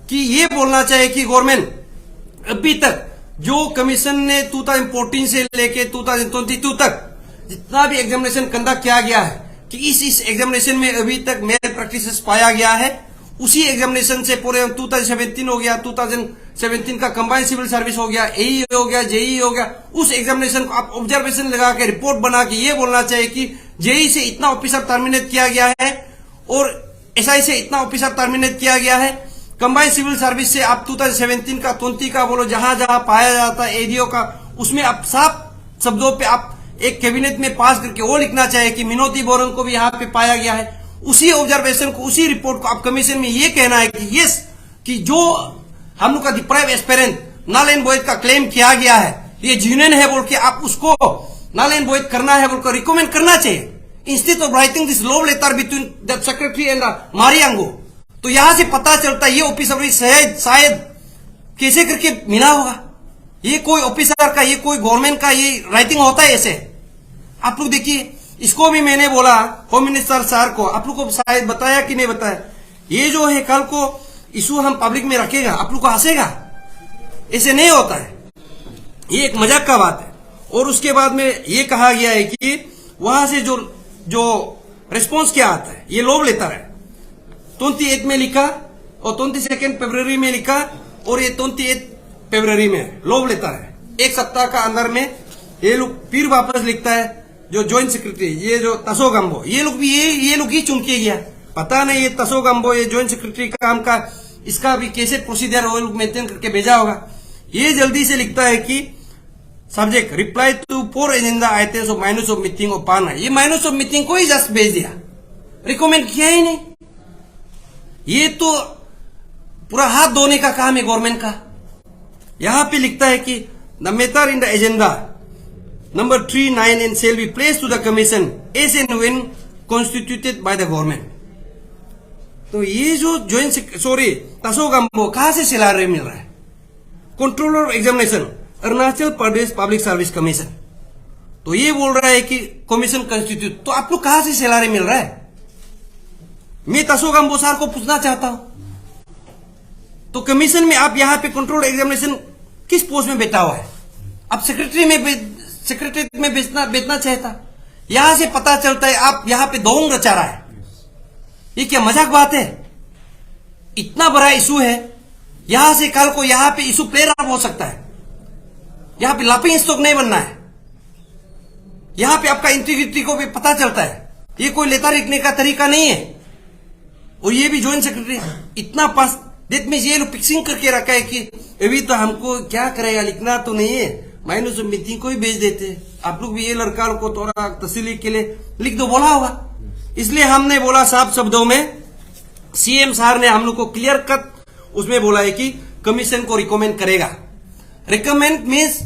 कि ये बोलना चाहिए कि गवर्नमेंट अभी तक जो कमीशन ने 2014 से लेके 2022 तक जितना भी एग्जामिनेशन कंडक्ट किया गया है कि इस एग्जामिनेशन में अभी तक मेल प्रैक्टिसेस पाया गया है उसी एग्जामिनेशन से पूरे 2017 हो गया, 2017 का कंबाइंड सिविल सर्विस हो गया, एई हो गया, जेई हो गया, उस एग्जामिनेशन को आप ऑब्जर्वेशन लगा के रिपोर्ट बना के ये बोलना चाहिए कि जेई से इतना ऑफिसर टर्मिनेट किया गया है और एसआई से इतना ऑफिसर टर्मिनेट किया गया है। कंबाइंड सिविल सर्विस से आप 2017 का 20 का बोलो, जहां जहां पाया जाता है एडीओ का, उसमें आप साफ शब्दों पे आप एक कैबिनेट में पास करके वो लिखना चाहिए कि मिनोती बोरन को भी यहाँ पे पाया गया है। उसी ऑब्जर्वेशन को, उसी रिपोर्ट को आप कमीशन में ये कहना है कि यस, कि जो हम लोग का deprive aspirant null and void का क्लेम किया गया है ये जेन्युइन है बोल के आप उसको नल एंड वॉइड करना है बोलकर रिकमेंड करना चाहिए, instead of writing this love letter between the secretary and मारियांगो। तो यहां से पता चलता है ये ऑफिसर शायद कैसे करके मिला होगा, ये कोई ऑफिसर का, ये कोई गवर्नमेंट का ये राइटिंग होता है ऐसे। आप लोग देखिए, इसको भी मैंने बोला होम मिनिस्टर सर को, आप लोग को शायद बताया कि नहीं बताया, ये जो है कल को इशू हम पब्लिक में रखेगा, आप लोग को हंसेगा, ऐसे नहीं होता है, ये एक मजाक का बात है। और उसके बाद में ये कहा गया है कि वहां से जो रिस्पॉन्स क्या आता है, ये लव लेटर है, 28 में लिखा और 22 फरवरी में लिखा और ये 28 फरवरी में लव लेटर है। एक सप्ताह का अंदर में ये लोग फिर वापस लिखता है जो ज्वाइंट सेक्रेटरी, ये जो तसो गंबो, ये लोग भी ये लोग ही चुन के गया, पता नहीं ये तसो गंबो, ये ज्वाइंट सेक्रेटरी काम का इसका भी कैसे प्रोसीजर वो लोग मेंटेन करके भेजा होगा। ये जल्दी से लिखता है कि subject reply to 4 agenda items of minutes of meeting of पाना, ये माइनस ऑफ मीटिंग को ही जस्ट भेज दिया, रिकमेंड किया ही नहीं। ये तो पूरा हाथ धोने का काम है गवर्नमेंट का। यहां पे लिखता है कि the matter in the agenda number 3, 9 and shall be placed to the commission as and when constituted by the government। तो ये जो ज्वाइंट तसो गंबो कहां से सैलरी मिल रहा है? Controller of examination Arunachal Pradesh public service commission, तो ये बोल रहा है कि कमीशन कंस्टिट्यूट, तो आप लोग कहां से सैलरी मिल रहा है? मैं तसो गंबो सर को पूछना चाहता हूं, तो कमीशन में आप यहां पे कंट्रोल एग्जामिनेशन किस पोस्ट में बैठा हुआ है? आप सेक्रेटरी में बेचना चाहता, यहां से पता चलता है आप यहां पे दोंग रचा रहा है। ये क्या मजाक बात है? इतना बड़ा इशू है, यहां से कल को यहां पे इशू प्लेयर अप हो सकता है, यहां पे लाफिंग स्टॉक नहीं बनना है, यहां पे आपका इंटीग्रिटी को भी पता चलता है, ये कोई लेता लिखने का तरीका नहीं है। और ये भी ज्वाइंट सेक्रेटरी इतना पास डेट में ये लोग फिक्सिंग करके रखा है कि अभी तो हमको क्या करेगा, लिखना तो नहीं है, माइनस मीटिंग को ही भेज देते। आप लोग भी ये लड़का को थोड़ा तसल्ली के लिए लिख दो बोला होगा, इसलिए हमने बोला साफ शब्दों में, सीएम सर ने हम लोग को क्लियर कट उसमें बोला है कि कमीशन को रिकमेंड करेगा। रिकमेंड मीन्स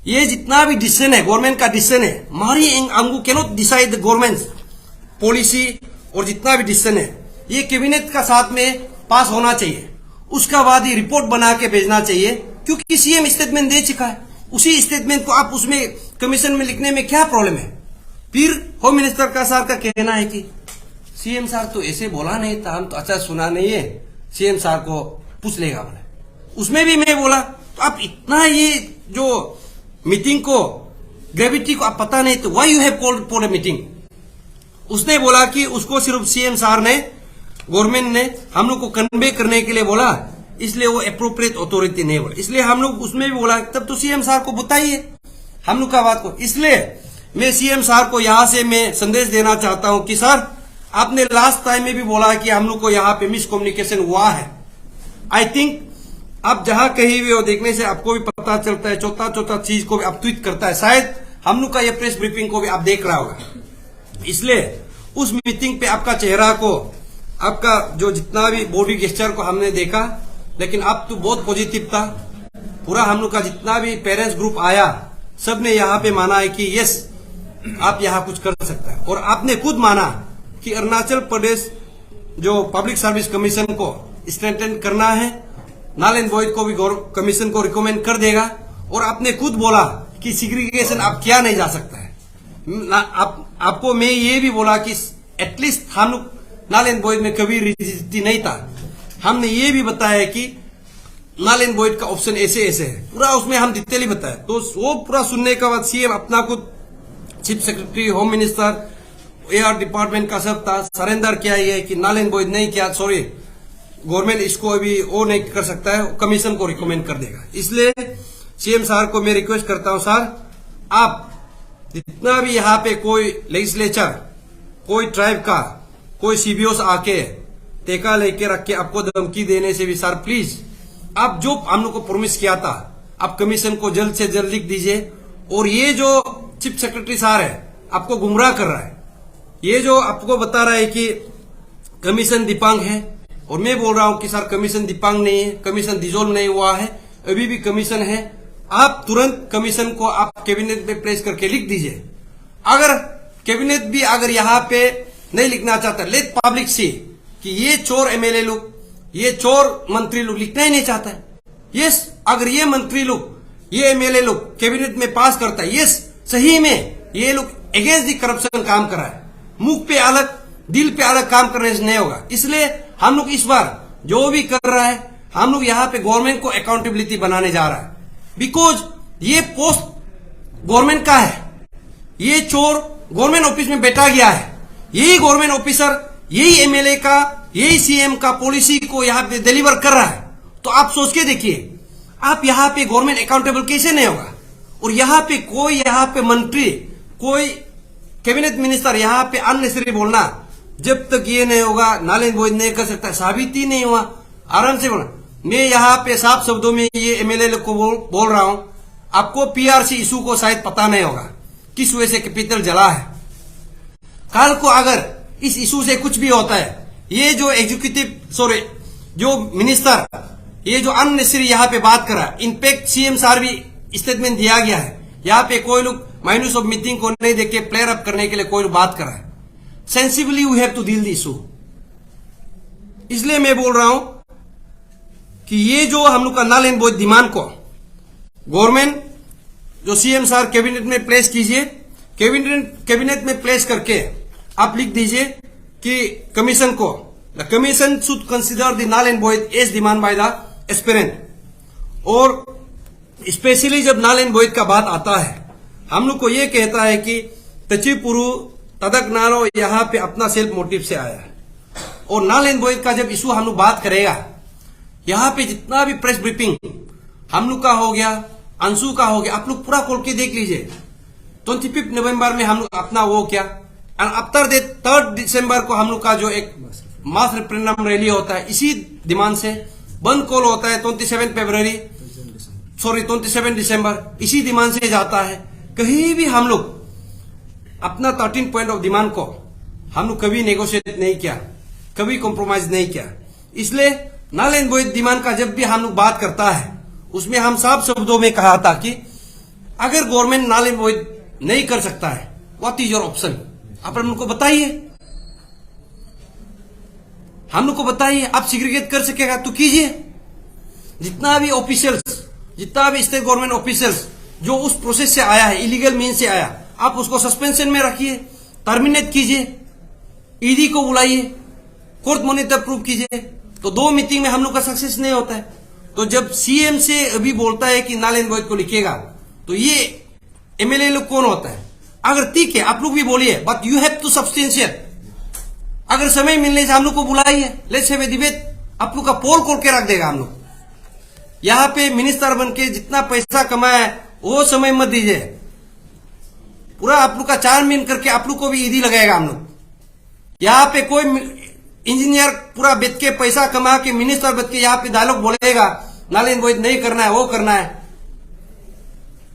ये जितना भी डिसीजन है गवर्नमेंट का डिसीजन है, मारी अंगू cannot decide the government policy, और जितना भी डिसीजन है ये कैबिनेट का साथ में पास होना चाहिए, उसका बाद ये रिपोर्ट बना के भेजना चाहिए, क्योंकि सीएम स्टेटमेंट दे चुका है, उसी स्टेटमेंट को आप उसमें कमीशन में लिखने में क्या प्रॉब्लम है? फिर होम मिनिस्टर का सर का कहना है कि सीएम सर तो ऐसे बोला नहीं था, हम तो अच्छा सुना नहीं है, सीएम सर को पूछ लेगा बोले। उसमें भी मैं बोला तो आप इतना ये जो मीटिंग को ग्रेविटी को आप पता नहीं, तो why you have called for a meeting? उसने बोला कि उसको सिर्फ सीएम सर ने, गवर्नमेंट ने हम लोग को कन्वे करने के लिए बोला, इसलिए वो अप्रोप्रिएट अथॉरिटी नहीं बोला, इसलिए हम लोग उसमें भी बोला तब तो सीएम सर को बताइए हम लोग का बात को। इसलिए मैं सीएम सर को यहां से मैं संदेश देना चाहता हूं कि सर आपने लास्ट टाइम में भी बोला कि हम लोग को यहां पे मिसकम्युनिकेशन हुआ है। आई थिंक आप जहां कहीं भी हो देखने से आपको भी पता चलता है, छोटा चीज को भी आप ट्वीट करता है, शायद हम लोग का ये प्रेस ब्रीफिंग को भी आप देख रहा होगा। इसलिए उस मीटिंग पे आपका चेहरा को, आपका जो जितना भी बॉडी गेस्चर को हमने देखा, लेकिन आप तो बहुत पॉजिटिव था, पूरा हम लोग का जितना भी पेरेंट्स ग्रुप आया सब ने यहाँ पे माना है कि यस आप यहाँ कुछ कर सकता है, और आपने खुद माना कि अरुणाचल प्रदेश जो पब्लिक सर्विस कमीशन को स्ट्रेंथन करना है, नल एंड वॉइड को भी कमीशन को रिकमेंड कर देगा, और आपने खुद बोला कि सिग्रीगेशन आप किया नहीं जा सकता है। आपको मैं ये भी बोला कि एटलीस्ट हम लोग नल एंड वॉइड में कभी रिजिडिटी नहीं था, हमने ये भी बताया कि नल एंड वॉइड का ऑप्शन ऐसे ऐसे है, पूरा उसमें हम डिटेली बताया। तो वो पूरा सुनने के बाद सीएम अपना खुद chief secretary, home minister, AR department का सब था, सरेंडर किया है कि नल एंड वॉइड नहीं किया, सॉरी गवर्नमेंट इसको अभी वो नहीं कर सकता है, कमीशन को रिकमेंड कर देगा। इसलिए सीएम सर को मैं रिक्वेस्ट करता हूं, सर आप जितना भी यहाँ पे कोई लेजिस्लेचर, कोई ट्राइब का, कोई सीबीओ आके टेका लेके रख के आपको धमकी देने से भी सर प्लीज आप जो हम लोग को प्रॉमिस किया था आप कमीशन को जल्द से जल्द लिख दीजिए। और ये जो चीफ सेक्रेटरी सर है आपको गुमराह कर रहा है, ये जो आपको बता रहा है कि कमीशन दिपांग है, और मैं बोल रहा हूं कि सर कमीशन दिपांग नहीं है, कमीशन डिसॉल्व नहीं हुआ है, अभी भी कमीशन है। आप तुरंत कमीशन को आप कैबिनेट में प्लेस करके लिख दीजिए। अगर कैबिनेट भी अगर यहाँ पे नहीं लिखना चाहता, लेट पब्लिक सी कि ये चोर एमएलए लोग, ये चोर मंत्री लोग लिखना ही नहीं चाहता है। यस, अगर ये मंत्री लोग, ये एमएलए लोग कैबिनेट में पास करता है, यस सही में ये लोग अगेंस्ट दी करप्शन काम कर रहा है, मुख पे अलग दिल पे अलग काम करने से नहीं होगा। इसलिए हम लोग इस बार जो भी कर रहा है, हम लोग यहाँ पे गवर्नमेंट को अकाउंटेबिलिटी बनाने जा रहा है। बिकॉज ये पोस्ट गवर्नमेंट का है, ये चोर गवर्नमेंट ऑफिस में बैठा गया है, यही गवर्नमेंट ऑफिसर, यही एमएलए का, यही सीएम का पॉलिसी को यहाँ पे डिलीवर कर रहा है। तो आप सोच के देखिए, आप यहाँ पे गवर्नमेंट अकाउंटेबल कैसे नहीं होगा। और यहाँ पे कोई, यहाँ पे मंत्री, कोई कैबिनेट मिनिस्टर यहाँ पे अननेसेसरी बोलना, जब तक ये नहीं होगा नालेज बोझ नहीं कर सकता, साबित ही नहीं हुआ, आराम से बोलना। मैं यहाँ पे साफ शब्दों में ये एमएलए लोग को बोल रहा हूं, आपको पीआरसी इशू को शायद पता नहीं होगा किस वजह से कैपिटल जला है। कल को अगर इस इशू से कुछ भी होता है, ये जो जो मिनिस्टर ये जो अननेसेसरी यहाँ पे बात कर रहा है, इनफैक्ट सीएम सर भी स्टेटमेंट दिया गया है, यहाँ पे कोई लोग माइनस ऑफ मीटिंग को नहीं देख के प्लेयर अप करने के लिए कोई बात कर रहा है। Sensibly we have to deal the issue. इसलिए मैं बोल रहा हूं कि ये जो हम लोग का नल एंड वॉइड डिमांड को गवर्नमेंट, जो सीएम सर कैबिनेट में प्लेस कीजिए, कैबिनेट में प्लेस करके आप लिख दीजिए कि कमीशन को, the commission should consider the null and void as demand by the aspirant. और स्पेशली जब नल एंड वॉइड का बात आता है, हम लोग को ये कहता है कि तचिपुरु तदक नारो यहाँ पे अपना सेल्फ मोटिव से आया है। और नल एंड वॉइड का जब इशू हम लोग बात करेगा, यहाँ पे जितना भी प्रेस ब्रीफिंग हम लोग का हो गया, अंशु का हो गया, आप लोग पूरा खोल के देख लीजिए। 25 नवंबर में हम लोग अपना वो क्या, आफ्टर 3 दिसंबर को हम लोग का जो एक मास रेफरेंडम रैली होता है, इसी डिमांड से बंद कॉल होता है 27 दिसंबर, इसी डिमांड से जाता है। कहीं भी हम लोग अपना 13 पॉइंट ऑफ डिमांड को हम लोग कभी नेगोशिएट नहीं किया, कभी कॉम्प्रोमाइज नहीं किया। इसलिए नल एंड वॉइड डिमांड का जब भी हम लोग बात करता है, उसमें हम साफ शब्दों में कहा था कि अगर गवर्नमेंट नल एंड वॉइड नहीं कर सकता है, व्हाट इज योर ऑप्शन, आप हम लोग को बताइए, हम लोग को बताइए। आप सिग्रीगेट कर सकेगा तो कीजिए। जितना भी ऑफिशियल्स, जितना भी स्टेट गवर्नमेंट ऑफिशियल्स जो उस प्रोसेस से आया है, इलीगल मीन से आया, आप उसको सस्पेंशन में रखिए, टर्मिनेट कीजिए, ईडी को बुलाइए, कोर्ट मॉनिटर प्रूव कीजिए। तो 2 मीटिंग में हम लोग का सक्सेस नहीं होता है। तो जब सीएम से अभी बोलता है कि नल एंड वॉइड को लिखेगा, तो ये एमएलए लोग कौन होता है? अगर ठीक है आप लोग भी बोलिए, but you have to substantiate. अगर समय मिलने से हम लोग को बुलाइए, लेट्स हैव ए डिबेट, आप लोग का पोल खोल के रख देगा हम लोग। यहाँ पे मिनिस्टर बन के जितना पैसा कमाया है वो समय मत दीजिए, पूरा आप लोग का 4 महीने करके आप लोग को भी ईडी लगाएगा हम लोग। यहाँ पे कोई इंजीनियर पूरा बेच के पैसा कमा के मिनिस्टर बच के यहाँ पे डायलॉग बोलेगा नल एंड वॉइड नहीं करना है, वो करना है,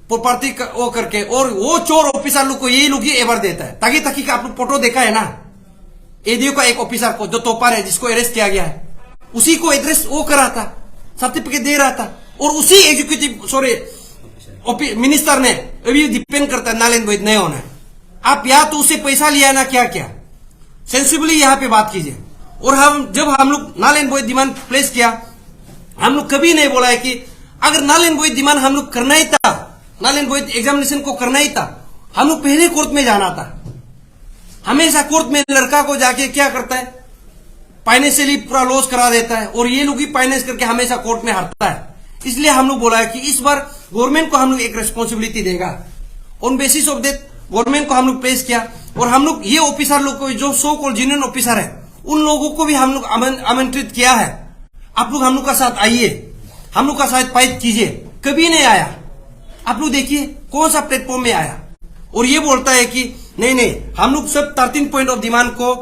प्रॉपर्टी वो करके, और वो चोर ऑफिसर लोग को यही लोग ही एवर देता है। ताकि ताकि का आप लोग फोटो देखा है ना, एडीओ का एक ऑफिसर को जो तोपार है, जिसको अरेस्ट किया गया है, उसी को एड्रेस वो करा था, सर्टिफिकेट दे रहा था, और उसी एग्जीक्यूटिव मिनिस्टर ने अभी डिपेंड करता है नल एंड वॉइड नहीं होना है। आप या तो उससे पैसा लिया ना, क्या क्या सेंसिबली यहाँ पे बात कीजिए। और जब हम लोग null and void demand place किया, हम लोग कभी नहीं बोला है कि अगर नल एंड वॉइड डिमांड हम लोग करना ही था, नल एंड वॉइड एग्जामिनेशन को करना ही था, हम लोग पहले कोर्ट में जाना था। हमेशा कोर्ट में लड़का को जाके क्या करता है, फाइनेंशियली पूरा लॉस करा देता है, और ये लोग ही फाइनेंस करके हमेशा कोर्ट में हारता है। इसलिए हम लोग बोला है कि इस बार गवर्नमेंट को हम लोग एक रिस्पॉन्सिबिलिटी देगा। On basis of that government को हम लोग प्लेस किया, और हम लोग ये ऑफिसर लोग को जो सो कॉल्ड जेन्युइन ऑफिसर है, उन लोगों को भी हम लोग आमंत्रित किया है आप लोग हम लोग का साथ आइए, हम लोग का साथ फाइट कीजिए। कभी नहीं आया। आप लोग देखिए कौन सा प्लेटफॉर्म में आया और ये बोलता है कि नहीं हम लोग सब 13 पॉइंट ऑफ डिमांड को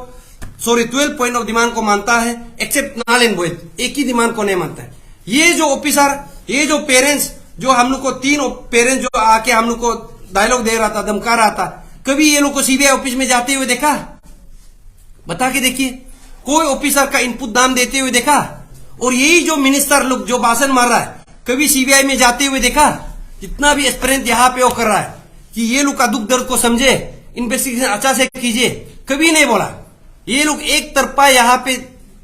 12 पॉइंट ऑफ डिमांड को मानता है, एक्सेप्ट नल एंड वॉइड, एक ही डिमांड को नहीं मानता है। ये जो ऑफिसर, ये जो पेरेंट्स, जो हम लोग को 3 पेरेंट्स जो आके हम लोग को डायलॉग दे रहा था, धमका रहा था, कभी ये लोग को सीबीआई ऑफिस में जाते हुए देखा? बता के देखिए, कोई ऑफिसर का इनपुट दाम देते हुए देखा? और यही जो मिनिस्टर लोग जो भाषण मार रहा है, कभी सीबीआई में जाते हुए देखा? जितना भी एस्पिरेंट यहाँ पे वो कर रहा है कि ये लोग का दुख दर्द को समझे, इन्वेस्टिगेशन अच्छा से कीजिए, कभी नहीं बोला। ये लोग एक तरफा यहाँ पे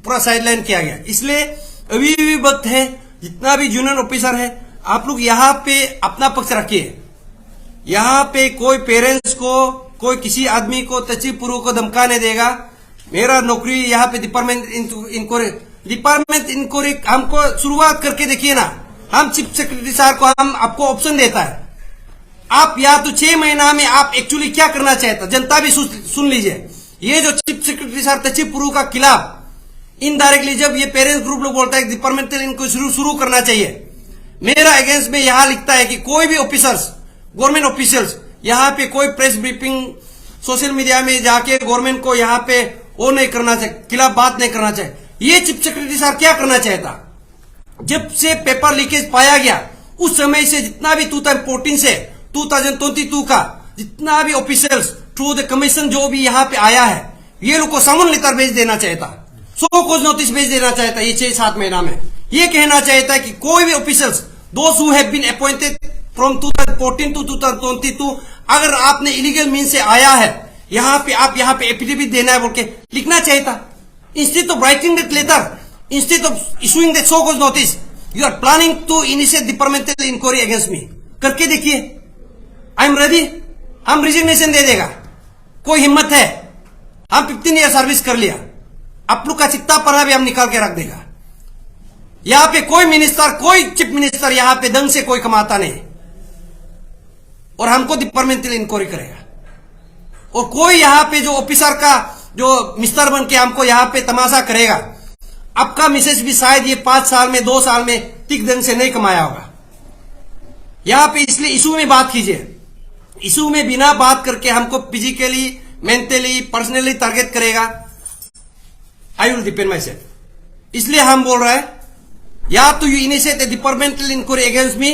पूरा साइडलाइन किया गया। इसलिए अभी भी वक्त है, जितना भी जूनियर ऑफिसर है, आप लोग यहाँ पे अपना पक्ष रखिए। यहाँ पे कोई पेरेंट्स को, कोई किसी आदमी को, तचिपुरु को धमका नहीं देगा। मेरा नौकरी यहाँ पे डिपार्टमेंट इंक्वायरी हमको शुरुआत करके देखिए ना। हम चीफ सेक्रेटरी साहब को हम आपको ऑप्शन देता है, आप या तो 6 महीना में आप एक्चुअली क्या करना चाहता, जनता भी सुन लीजिए। ये जो चीफ सेक्रेटरी साहब तचिपुरु का खिलाफ इनडायरेक्टली जब ये पेरेंट्स ग्रुप लोग बोलता है डिपार्टमेंटल इंक्वायरी शुरू करना चाहिए, मेरा अगेंस्ट में यहां लिखता है कि कोई भी ऑफिसर्स, गवर्नमेंट ऑफिशियल्स यहाँ पे कोई प्रेस ब्रीफिंग सोशल मीडिया में जाके गवर्नमेंट को यहाँ पे वो नहीं करना चाहिए, खिलाफ बात नहीं करना चाहिए। ये चीफ सेक्रेटरी साहब क्या करना चाहता? जब से पेपर लीकेज पाया गया उस समय से जितना भी 2014 से 2022 का जितना भी ऑफिशियल्स थ्रू द कमीशन जो भी यहाँ पे आया है, ये लोग को समन लेटर भेज देना चाहता, 100 कोज नोटिस भेज देना चाहता। ये 6-7 महीना में ये कहना चाहता है कि कोई भी officials those who have been appointed from 2014 to 2022, अगर आपने इलीगल मीन से आया है यहाँ पे, आप यहाँ पे एफिडेविट देना है बोल के लिखना चाहिए। Instead of writing that letter, instead of issuing that show cause notice, you are planning to initiate departmental inquiry against me. करके देखिए, आई एम रेडी। हम रिजिग्नेशन दे देगा, कोई हिम्मत है? हम 15 ईयर सर्विस कर लिया, आप लोग का चिट्टा पन्ना भी हम निकाल के रख देगा। यहाँ पे कोई मिनिस्टर, कोई चीफ मिनिस्टर यहाँ पे दंग से कोई कमाता नहीं और हमको डिपार्टमेंटल इंक्वायरी करेगा। और कोई यहाँ पे जो ऑफिसर का जो मिस्टर बन के हमको यहाँ पे तमाशा करेगा, आपका मिसेज भी शायद ये 5 साल में 2 साल में ठीक ढंग से नहीं कमाया होगा यहाँ पे। इसलिए इशू में बात कीजिए। इशू में बिना बात करके हमको फिजिकली, मेंटली, पर्सनली टारगेट करेगा, I will depend myself. इसलिए हम बोल रहे हैं, या तो you initiate a departmental inquiry against me,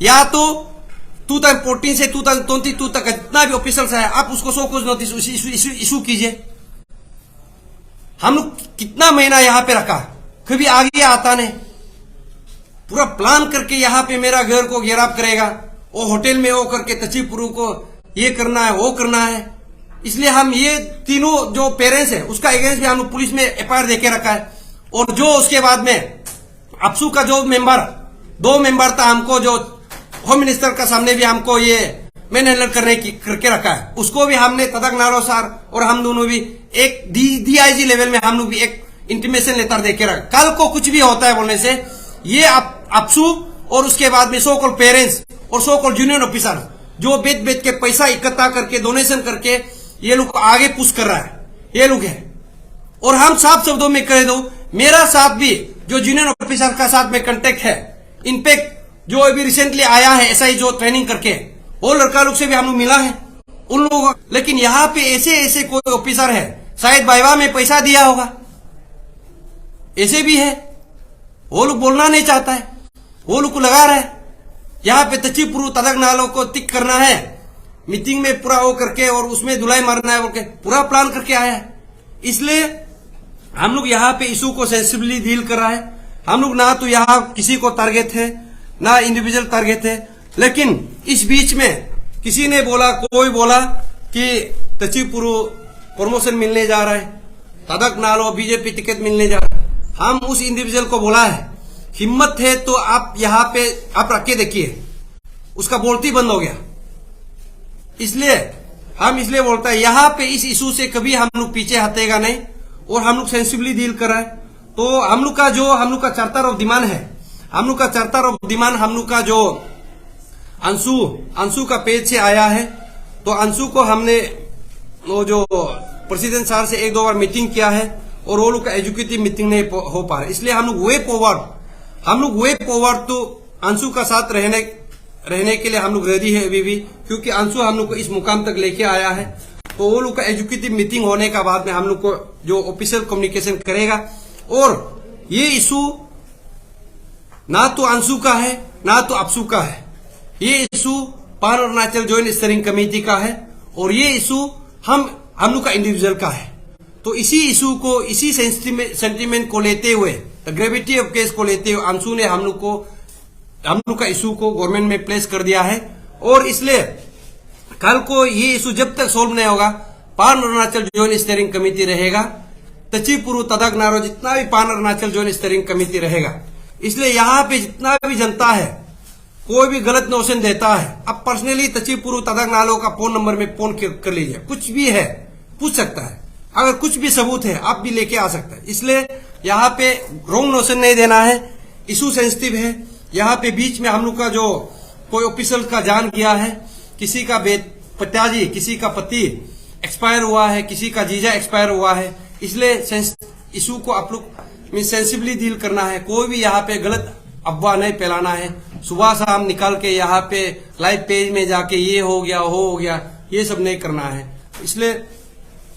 या तो 2014 से 2022 तक जितना भी ऑफिसर्स है आप उसको 100 कोज नोटिस इशू कीजिए। हम लोग कितना महीना यहाँ पे रखा, कभी आगे आता नहीं। पूरा प्लान करके यहाँ पे मेरा घर को घेराव करेगा, वो होटल में वो करके तचिपुरु को ये करना है, वो करना है। इसलिए हम ये तीनों जो पेरेंट्स है उसका अगेंस्ट भी हम लोग पुलिस में एफआईआर देके रखा है। और जो उसके बाद में अपसू का जो मेंबर, 2 मेंबर था, हमको जो होम मिनिस्टर का सामने भी हमको ये मैन हैंडल करके रखा है, उसको भी हमने तदक नारो सर और हम दोनों भी एक डीआईजी लेवल में हम लोग भी एक इंटीमेशन लेटर देके रखा। कल को कुछ भी होता है बोलने से ये अपसू और उसके बाद में सो कॉल्ड पेरेंट्स और सो कॉल्ड जूनियर ऑफिसर जो बेच के पैसा इकट्ठा करके डोनेशन करके ये लोग आगे पुश कर रहा है, ये लोग है। और हम साफ शब्दों में कह दो, मेरा साथ भी जो जूनियर ऑफिसर का साथ में कांटेक्ट है, इनफैक्ट जो अभी रिसेंटली आया है एसआई जो ट्रेनिंग करके, वो लड़का लोग से भी हम लोग मिला है उन लोगों। लेकिन यहाँ पे ऐसे कोई ऑफिसर है, शायद वाइवा में पैसा दिया होगा, ऐसे भी है, वो लोग बोलना नहीं चाहता है, वो लोग को लगा रहा है यहाँ पे तचिपुरु तदक नालों को टिक करना है, मीटिंग में पूरा वो करके और उसमें धुलाई मारना है बोल के पूरा प्लान करके आया है। इसलिए हम लोग यहाँ पे इशू को सेंसिबली डील कर रहा है। हम लोग ना तो यहाँ किसी को टारगेट है ना इंडिविजुअल टारगेट है। लेकिन इस बीच में किसी ने बोला, कोई बोला कि तचिपुरु प्रमोशन मिलने जा रहा है, तदक नालो बीजेपी टिकट मिलने जा रहा है। हम उस इंडिविजुअल को बोला है, हिम्मत है तो आप यहाँ पे आप रख के देखिए, उसका बोलती बंद हो गया। इसलिए हम इसलिए बोलता है यहाँ पे इस इशू से कभी हम लोग पीछे हटेगा नहीं और हम लोग सेंसिबली डील कर रहे हैं। तो हम लोग का चार्टर ऑफ डिमांड है, हम लोग का चार्टर ऑफ डिमांड हम लोग का जो अंशु का पेज से आया है। तो अंशु को हमने वो जो प्रेसिडेंट सर से 1-2 बार मीटिंग किया है और वो लोग का एजुकेटिव मीटिंग नहीं हो पा रहा, इसलिए हम लोग वे फॉरवर्ड तो अंशु का साथ रहने के लिए हम लोग रेडी है अभी भी, क्योंकि अंशु हम लोग को इस मुकाम तक लेके आया है। तो वो लोग का एजुकेटिव मीटिंग होने का बाद में हम लोग को जो ऑफिशियल कम्युनिकेशन करेगा, और ये इशू ना तो अंशु का है ना तो अपसू का है, ये इशू पान अरुणाचल ज्वाइंट स्टीयरिंग कमेटी का है, और ये इशू हम लोग का इंडिविजुअल का है। तो इसी इशू को, इसी सेंटिमेंट को लेते हुए, द ग्रेविटी ऑफ केस को लेते हुए अंशु ने हम लोग का इशू को गवर्नमेंट में प्लेस कर दिया है। और इसलिए कल को ये इशू जब तक सोल्व नहीं होगा, पान अरुणाचल ज्वाइंट स्टीयरिंग कमेटी रहेगा, तचीपुरु तदाक नारो जितना भी पान अरुणाचल ज्वाइंट स्टीयरिंग कमेटी रहेगा। इसलिए यहाँ पे जितना भी जनता है, कोई भी गलत नोशन देता है, अब पर्सनली तचीपुरु तदाक नालो का फोन नंबर में फोन कर लीजिए, कुछ भी है पूछ सकता है, अगर कुछ भी सबूत है आप भी लेके आ सकते हैं। इसलिए यहाँ पे रॉन्ग नोशन नहीं देना है, इशू सेंसिटिव है। यहाँ पे बीच में हम लोग का जो कोई ऑफिसर का जान गया है, किसी का पिताजी, किसी का पति एक्सपायर हुआ है, किसी का जीजा एक्सपायर हुआ है, इसलिए इशू को आप लोग सेंसिबली डील करना है। कोई भी यहाँ पे गलत अफवाह नहीं फैलाना है, सुबह शाम निकाल के यहाँ पे लाइव पेज में जाके ये हो गया, ये सब नहीं करना है। इसलिए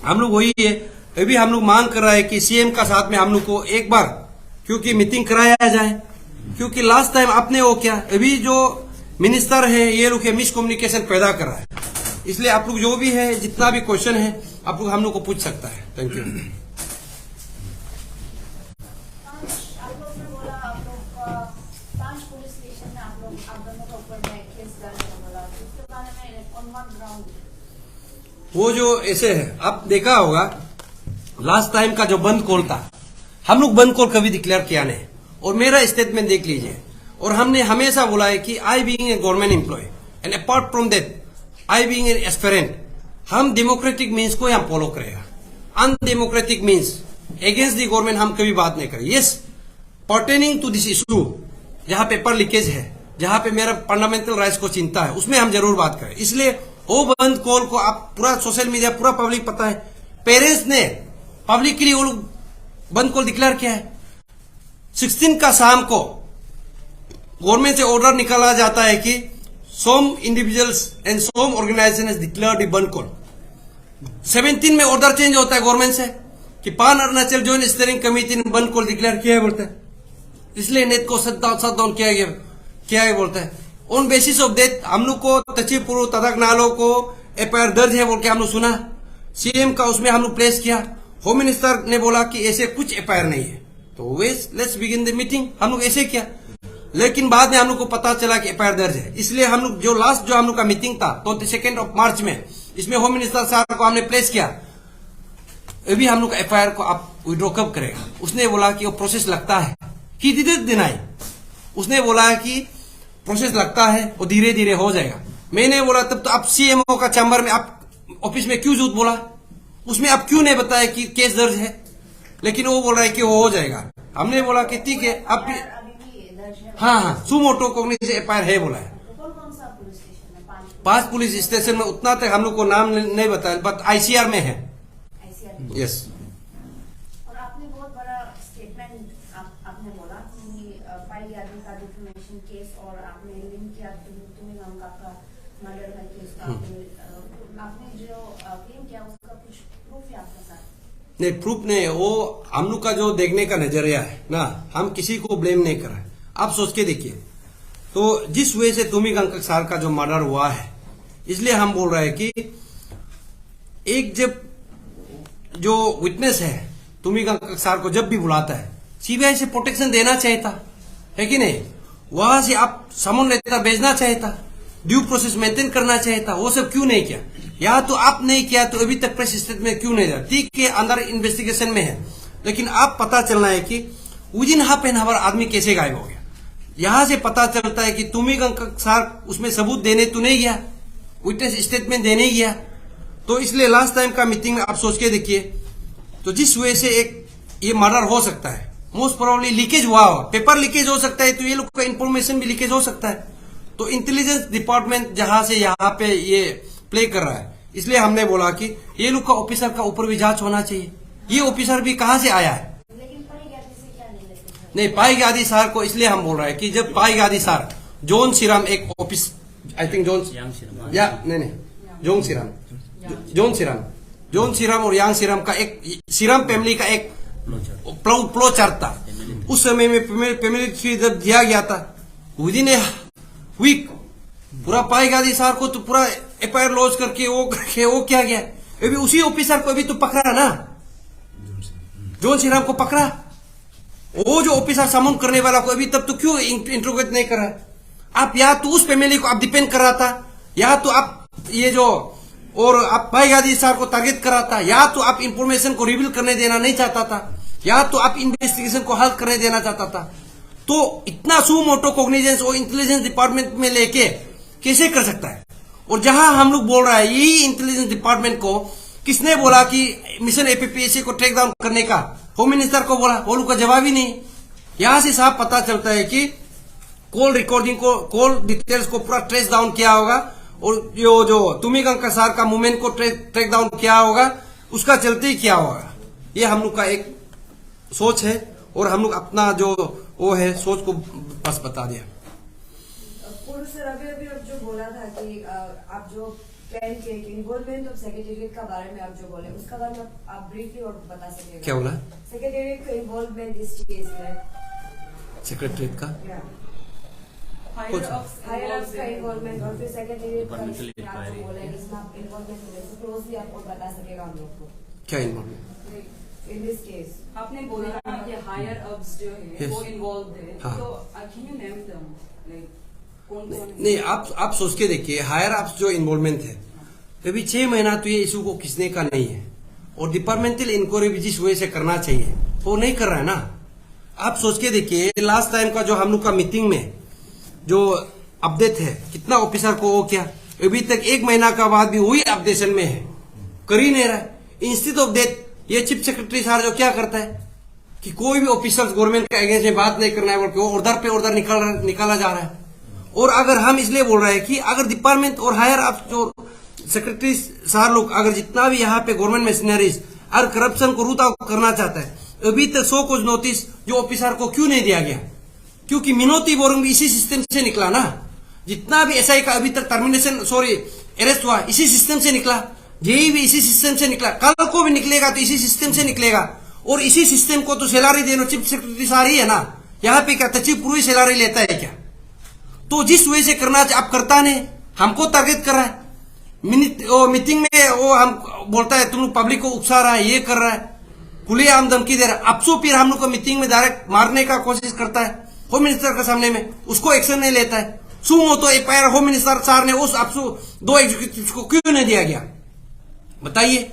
हम लोग वही है, अभी हम लोग मांग कर रहे हैं कि सीएम का साथ में हम लोग को एक बार क्योंकि मीटिंग कराया जाए, क्योंकि लास्ट टाइम आपने वो क्या, अभी जो मिनिस्टर है ये लोग मिसकम्युनिकेशन पैदा कर रहा है। इसलिए आप लोग जो भी है, जितना भी क्वेश्चन है आप लोग हम लोग को पूछ सकता है। Thank you. वो जो ऐसे है, आप देखा होगा लास्ट टाइम का जो बंद कॉल था, हम लोग बंद कॉल कभी डिक्लेयर किया नहीं, और मेरा स्टेटमेंट देख लीजिए। और हमने हमेशा बोला है कि I being a government employ and apart from that I being an aspirant, हम डेमोक्रेटिक मीन्स को हम फॉलो करेगा, undemocratic means against the government हम कभी बात नहीं करें। Yes, pertaining to this issue, जहां पेपर लीकेज है, जहां पे मेरा फंडामेंटल राइट्स को चिंता है, उसमें हम जरूर बात करें। इसलिए वो बंद कॉल को आप पूरा सोशल मीडिया, पूरा पब्लिक पता है, पेरेंट्स ने पब्लिक के लिए वो बंद कॉल डिक्लेयर किया है। 16 का शाम को गवर्नमेंट से ऑर्डर निकाला जाता है कि some individuals and some organization has declared the बंद कॉल। 17 में ऑर्डर चेंज होता है गवर्नमेंट से कि पान अरुणाचल ज्वाइंट स्टीयरिंग कमेटी ने बंद कॉल डिक्लेयर किया है बोलते हैं, इसलिए नेट को शट डाउन किया गया बोलता है। ऑन बेसिस ऑफ दैट हम लोग को तचीपुरु तदाक नालो को एफआईआर दर्ज है बोल के हम लोग सुना, सीएम का उसमें हम लोग प्लेस किया, होम मिनिस्टर ने बोला कि ऐसे कुछ एफआईआर नहीं है, तो लेट्स बिगिन द मीटिंग, हम लोग ऐसे किया। लेकिन बाद में हम लोग को पता चला कि एफआईआर दर्ज है, इसलिए हम लोग जो लास्ट जो हम लोग का मीटिंग था 22 मार्च में, इसमें होम मिनिस्टर साहब को हमने प्लेस किया। अभी हम लोग का एफआईआर को आप विड्रॉ कब करेगा, उसने बोला कि वो प्रोसेस लगता है, ही डिडंट डिनाई, उसने बोला कि प्रोसेस लगता है वो धीरे धीरे हो जाएगा। मैंने बोला तब तो आप सीएमओ का चैम्बर में, आप ऑफिस में क्यों झूठ बोला, उसमें आप क्यों नहीं बताया कि केस दर्ज है, लेकिन वो बोल रहा है कि वो हो जाएगा। हमने बोला कि ठीक है, अब हाँ सुमोटो कोग्निस एफआईआर है बोला है, 5 पुलिस स्टेशन में, उतना तक हम लोग को नाम नहीं बताया, बट आईसीआर में है। यस। और आपने बहुत बड़ा स्टेटमेंट आपने बोला कि फाइल यादव का डिफेमेशन केस, और आपने लिंक किया तुम्हें का मर्डर का केस का, आपने जो क्लेम किया उसका कुछ प्रूफ है आपके साथ? नहीं, प्रूफ नहीं, वो हम लोग का जो देखने का नजरिया है ना, हम किसी को ब्लेम नहीं कर रहे। आप सोच के देखिए, तो जिस वजह से तुमिक अंकक सार का जो मर्डर हुआ है, इसलिए हम बोल रहे हैं कि एक जब जो विटनेस है तुमिक अंकक सार को जब भी बुलाता है, सीबीआई से प्रोटेक्शन देना चाहिए था, है कि नहीं, वहां से आप समन लेटर भेजना चाहिए था, ड्यू प्रोसेस मेंटेन करना चाहिए था, वो सब क्यों नहीं किया? या तो आप नहीं किया तो अभी तक प्रेस स्टेटमेंट क्यों नहीं दिया? ठीक है, अंदर इन्वेस्टिगेशन में है, लेकिन आप पता चलना है कि विदिन हाफ एन आवर आदमी कैसे गायब हो गया। यहां से पता चलता है कि तुमिक अंकक सार उसमें सबूत देने तो नहीं गया, विटनेस स्टेटमेंट देने गया। तो इसलिए लास्ट टाइम का मीटिंग में आप सोच के देखिए, तो जिस वजह से एक ये मर्डर हो सकता है, मोस्ट प्रोबेबली लीकेज हुआ होगा, पेपर लीकेज हो सकता है, तो ये लोग का इंफॉर्मेशन भी लीकेज हो सकता है। तो इंटेलिजेंस डिपार्टमेंट जहां से यहाँ पे ये प्ले कर रहा है, इसलिए हमने बोला कि ये लोग का ऑफिसर का ऊपर भी जांच होना चाहिए। ये ऑफिसर भी कहां से आया है? लेकिन पाई गादी से क्या नहीं लेते थे? नहीं, पाई गादी सार को इसलिए हम बोल रहे हैं कि जब पाई गादी सार जॉन सीराम एक ऑफिस, आई थिंक जॉन या नहीं जॉन सीराम और यांग सीराम का एक सीराम फैमिली का एक प्लो चार्ट था। उस समय में फैमिली जब दिया गया था, विदिन ए वीक पूरा पाई गादी सार को तो पूरा एफआईआर लॉन्च करके वो क्या गया। अभी उसी ऑफिसर को अभी तो पकड़ा ना, जॉन सीराम को पकड़ा। वो जो ऑफिसर समन करने वाला को अभी तब तो क्यों इंट्रोगेट नहीं कर रहा है? आप या तो उस फैमिली को आप डिपेंड कर रहा था, या तो आप ये जो और आप पाई गादी सार को टारगेट कर रहा था, या तो आप इंफॉर्मेशन को रिवील करने देना नहीं चाहता था, या तो आप इन्वेस्टिगेशन को हल करने देना चाहता था। तो इतना सुमोटो कॉग्निजेंस और इंटेलिजेंस डिपार्टमेंट में लेके कैसे कर सकता है? और जहां हम लोग बोल रहा है यही इंटेलिजेंस डिपार्टमेंट को किसने बोला कि मिशन एपीपीएससी को ट्रैक डाउन करने का? होम मिनिस्टर को बोला, वो लोग का जवाब ही नहीं। यहां से साफ पता चलता है कि कॉल रिकॉर्डिंग को, कॉल डिटेल्स को पूरा ट्रेस डाउन किया होगा, और जो तुमिगंग कसार का मूवमेंट को ट्रैक डाउन किया होगा, उसका चलते ही किया होगा। ये हम लोग का एक सोच है, और हम लोग अपना जो वो है सोच को बस बता दिया। पूर्व सर अभी अब जो बोला था कि आप जो प्लान किए कि इन्वॉल्वमेंट ऑफ सेक्रेटेरिएट का बारे में आप जो बोले, उसका बारे में आप ब्रीफली और बता सकेंगे? क्या बोला? सेक्रेटेरिएट का इन्वॉल्वमेंट इस केस में, सेक्रेटरीट का हायर अप्स का इन्वॉल्वमेंट, और फिर सेक्रेटेरिएट का आप जो बोले इसमें आप इन्वॉल्वमेंट क्लोजली आप और बता सकेगा हम लोग को क्या इन्वॉल्वमेंट? In this case? आपने बोला कि हायर अप्स जो है Yes. वो इन्वॉल्व है, हाँ. तो can you name them, like कौन कौन? नहीं, आप सोच के देखिए, हायर अप्स जो इन्वॉल्वमेंट है, अभी 6 महीना तो ये इशू को किसने का नहीं है, और डिपार्टमेंटल इंक्वायरी भी जिस वजह से करना चाहिए वो नहीं कर रहा है ना। आप सोच के देखिए, लास्ट टाइम का जो हम लोग का मीटिंग में जो अपडेट है, कितना ऑफिसर को वो क्या, अभी तक 1 महीना का बाद भी वही अपडेशन में है, कर ही नहीं रहा है। इंस्टेड ऑफ दैट ये चीफ सेक्रेटरी साहब जो क्या करता है कि कोई भी ऑफिसर्स गवर्नमेंट के अगेंस्ट में बात नहीं करना है, बल्कि वो ऑर्डर पे ऑर्डर निकाला जा रहा है। और अगर हम इसलिए बोल रहे हैं कि अगर डिपार्टमेंट और हायर अप जो सेक्रेटरी सार लोग, अगर जितना भी यहाँ पे गवर्नमेंट मशीनरीज अगर करप्शन को रूट आउट करना चाहता है, अभी तक 100 कुछ नोटिस जो ऑफिसर को क्यों नहीं दिया गया? क्योंकि मिनोती बोरिंग भी इसी सिस्टम से निकला ना। जितना भी एसआई का अभी तक टर्मिनेशन अरेस्ट हुआ इसी सिस्टम से निकला, जेई भी इसी सिस्टम से निकला, कल को भी निकलेगा तो इसी सिस्टम से निकलेगा। और इसी सिस्टम को तो सैलरी देना चीफ सेक्रेटरी सारी है ना। यहाँ पे क्या चीफ पूरी सैलरी लेता है क्या? तो जिस वजह से करना आप करता नहीं, हमको टारगेट कर रहा है। मीटिंग में वो हम बोलता है तुम लोग पब्लिक को उकसा रहा है, ये कर रहा है, खुलेआम धमकी दे रहा है। अफसो फिर हम लोग को मीटिंग में डायरेक्ट मारने का कोशिश करता है होम मिनिस्टर के सामने में, उसको एक्शन नहीं लेता है। सुमो तो एफआईआर होम मिनिस्टर सार ने उस अफसो 2 एग्जीक्यूटिव को क्यों नहीं दिया गया बताइए?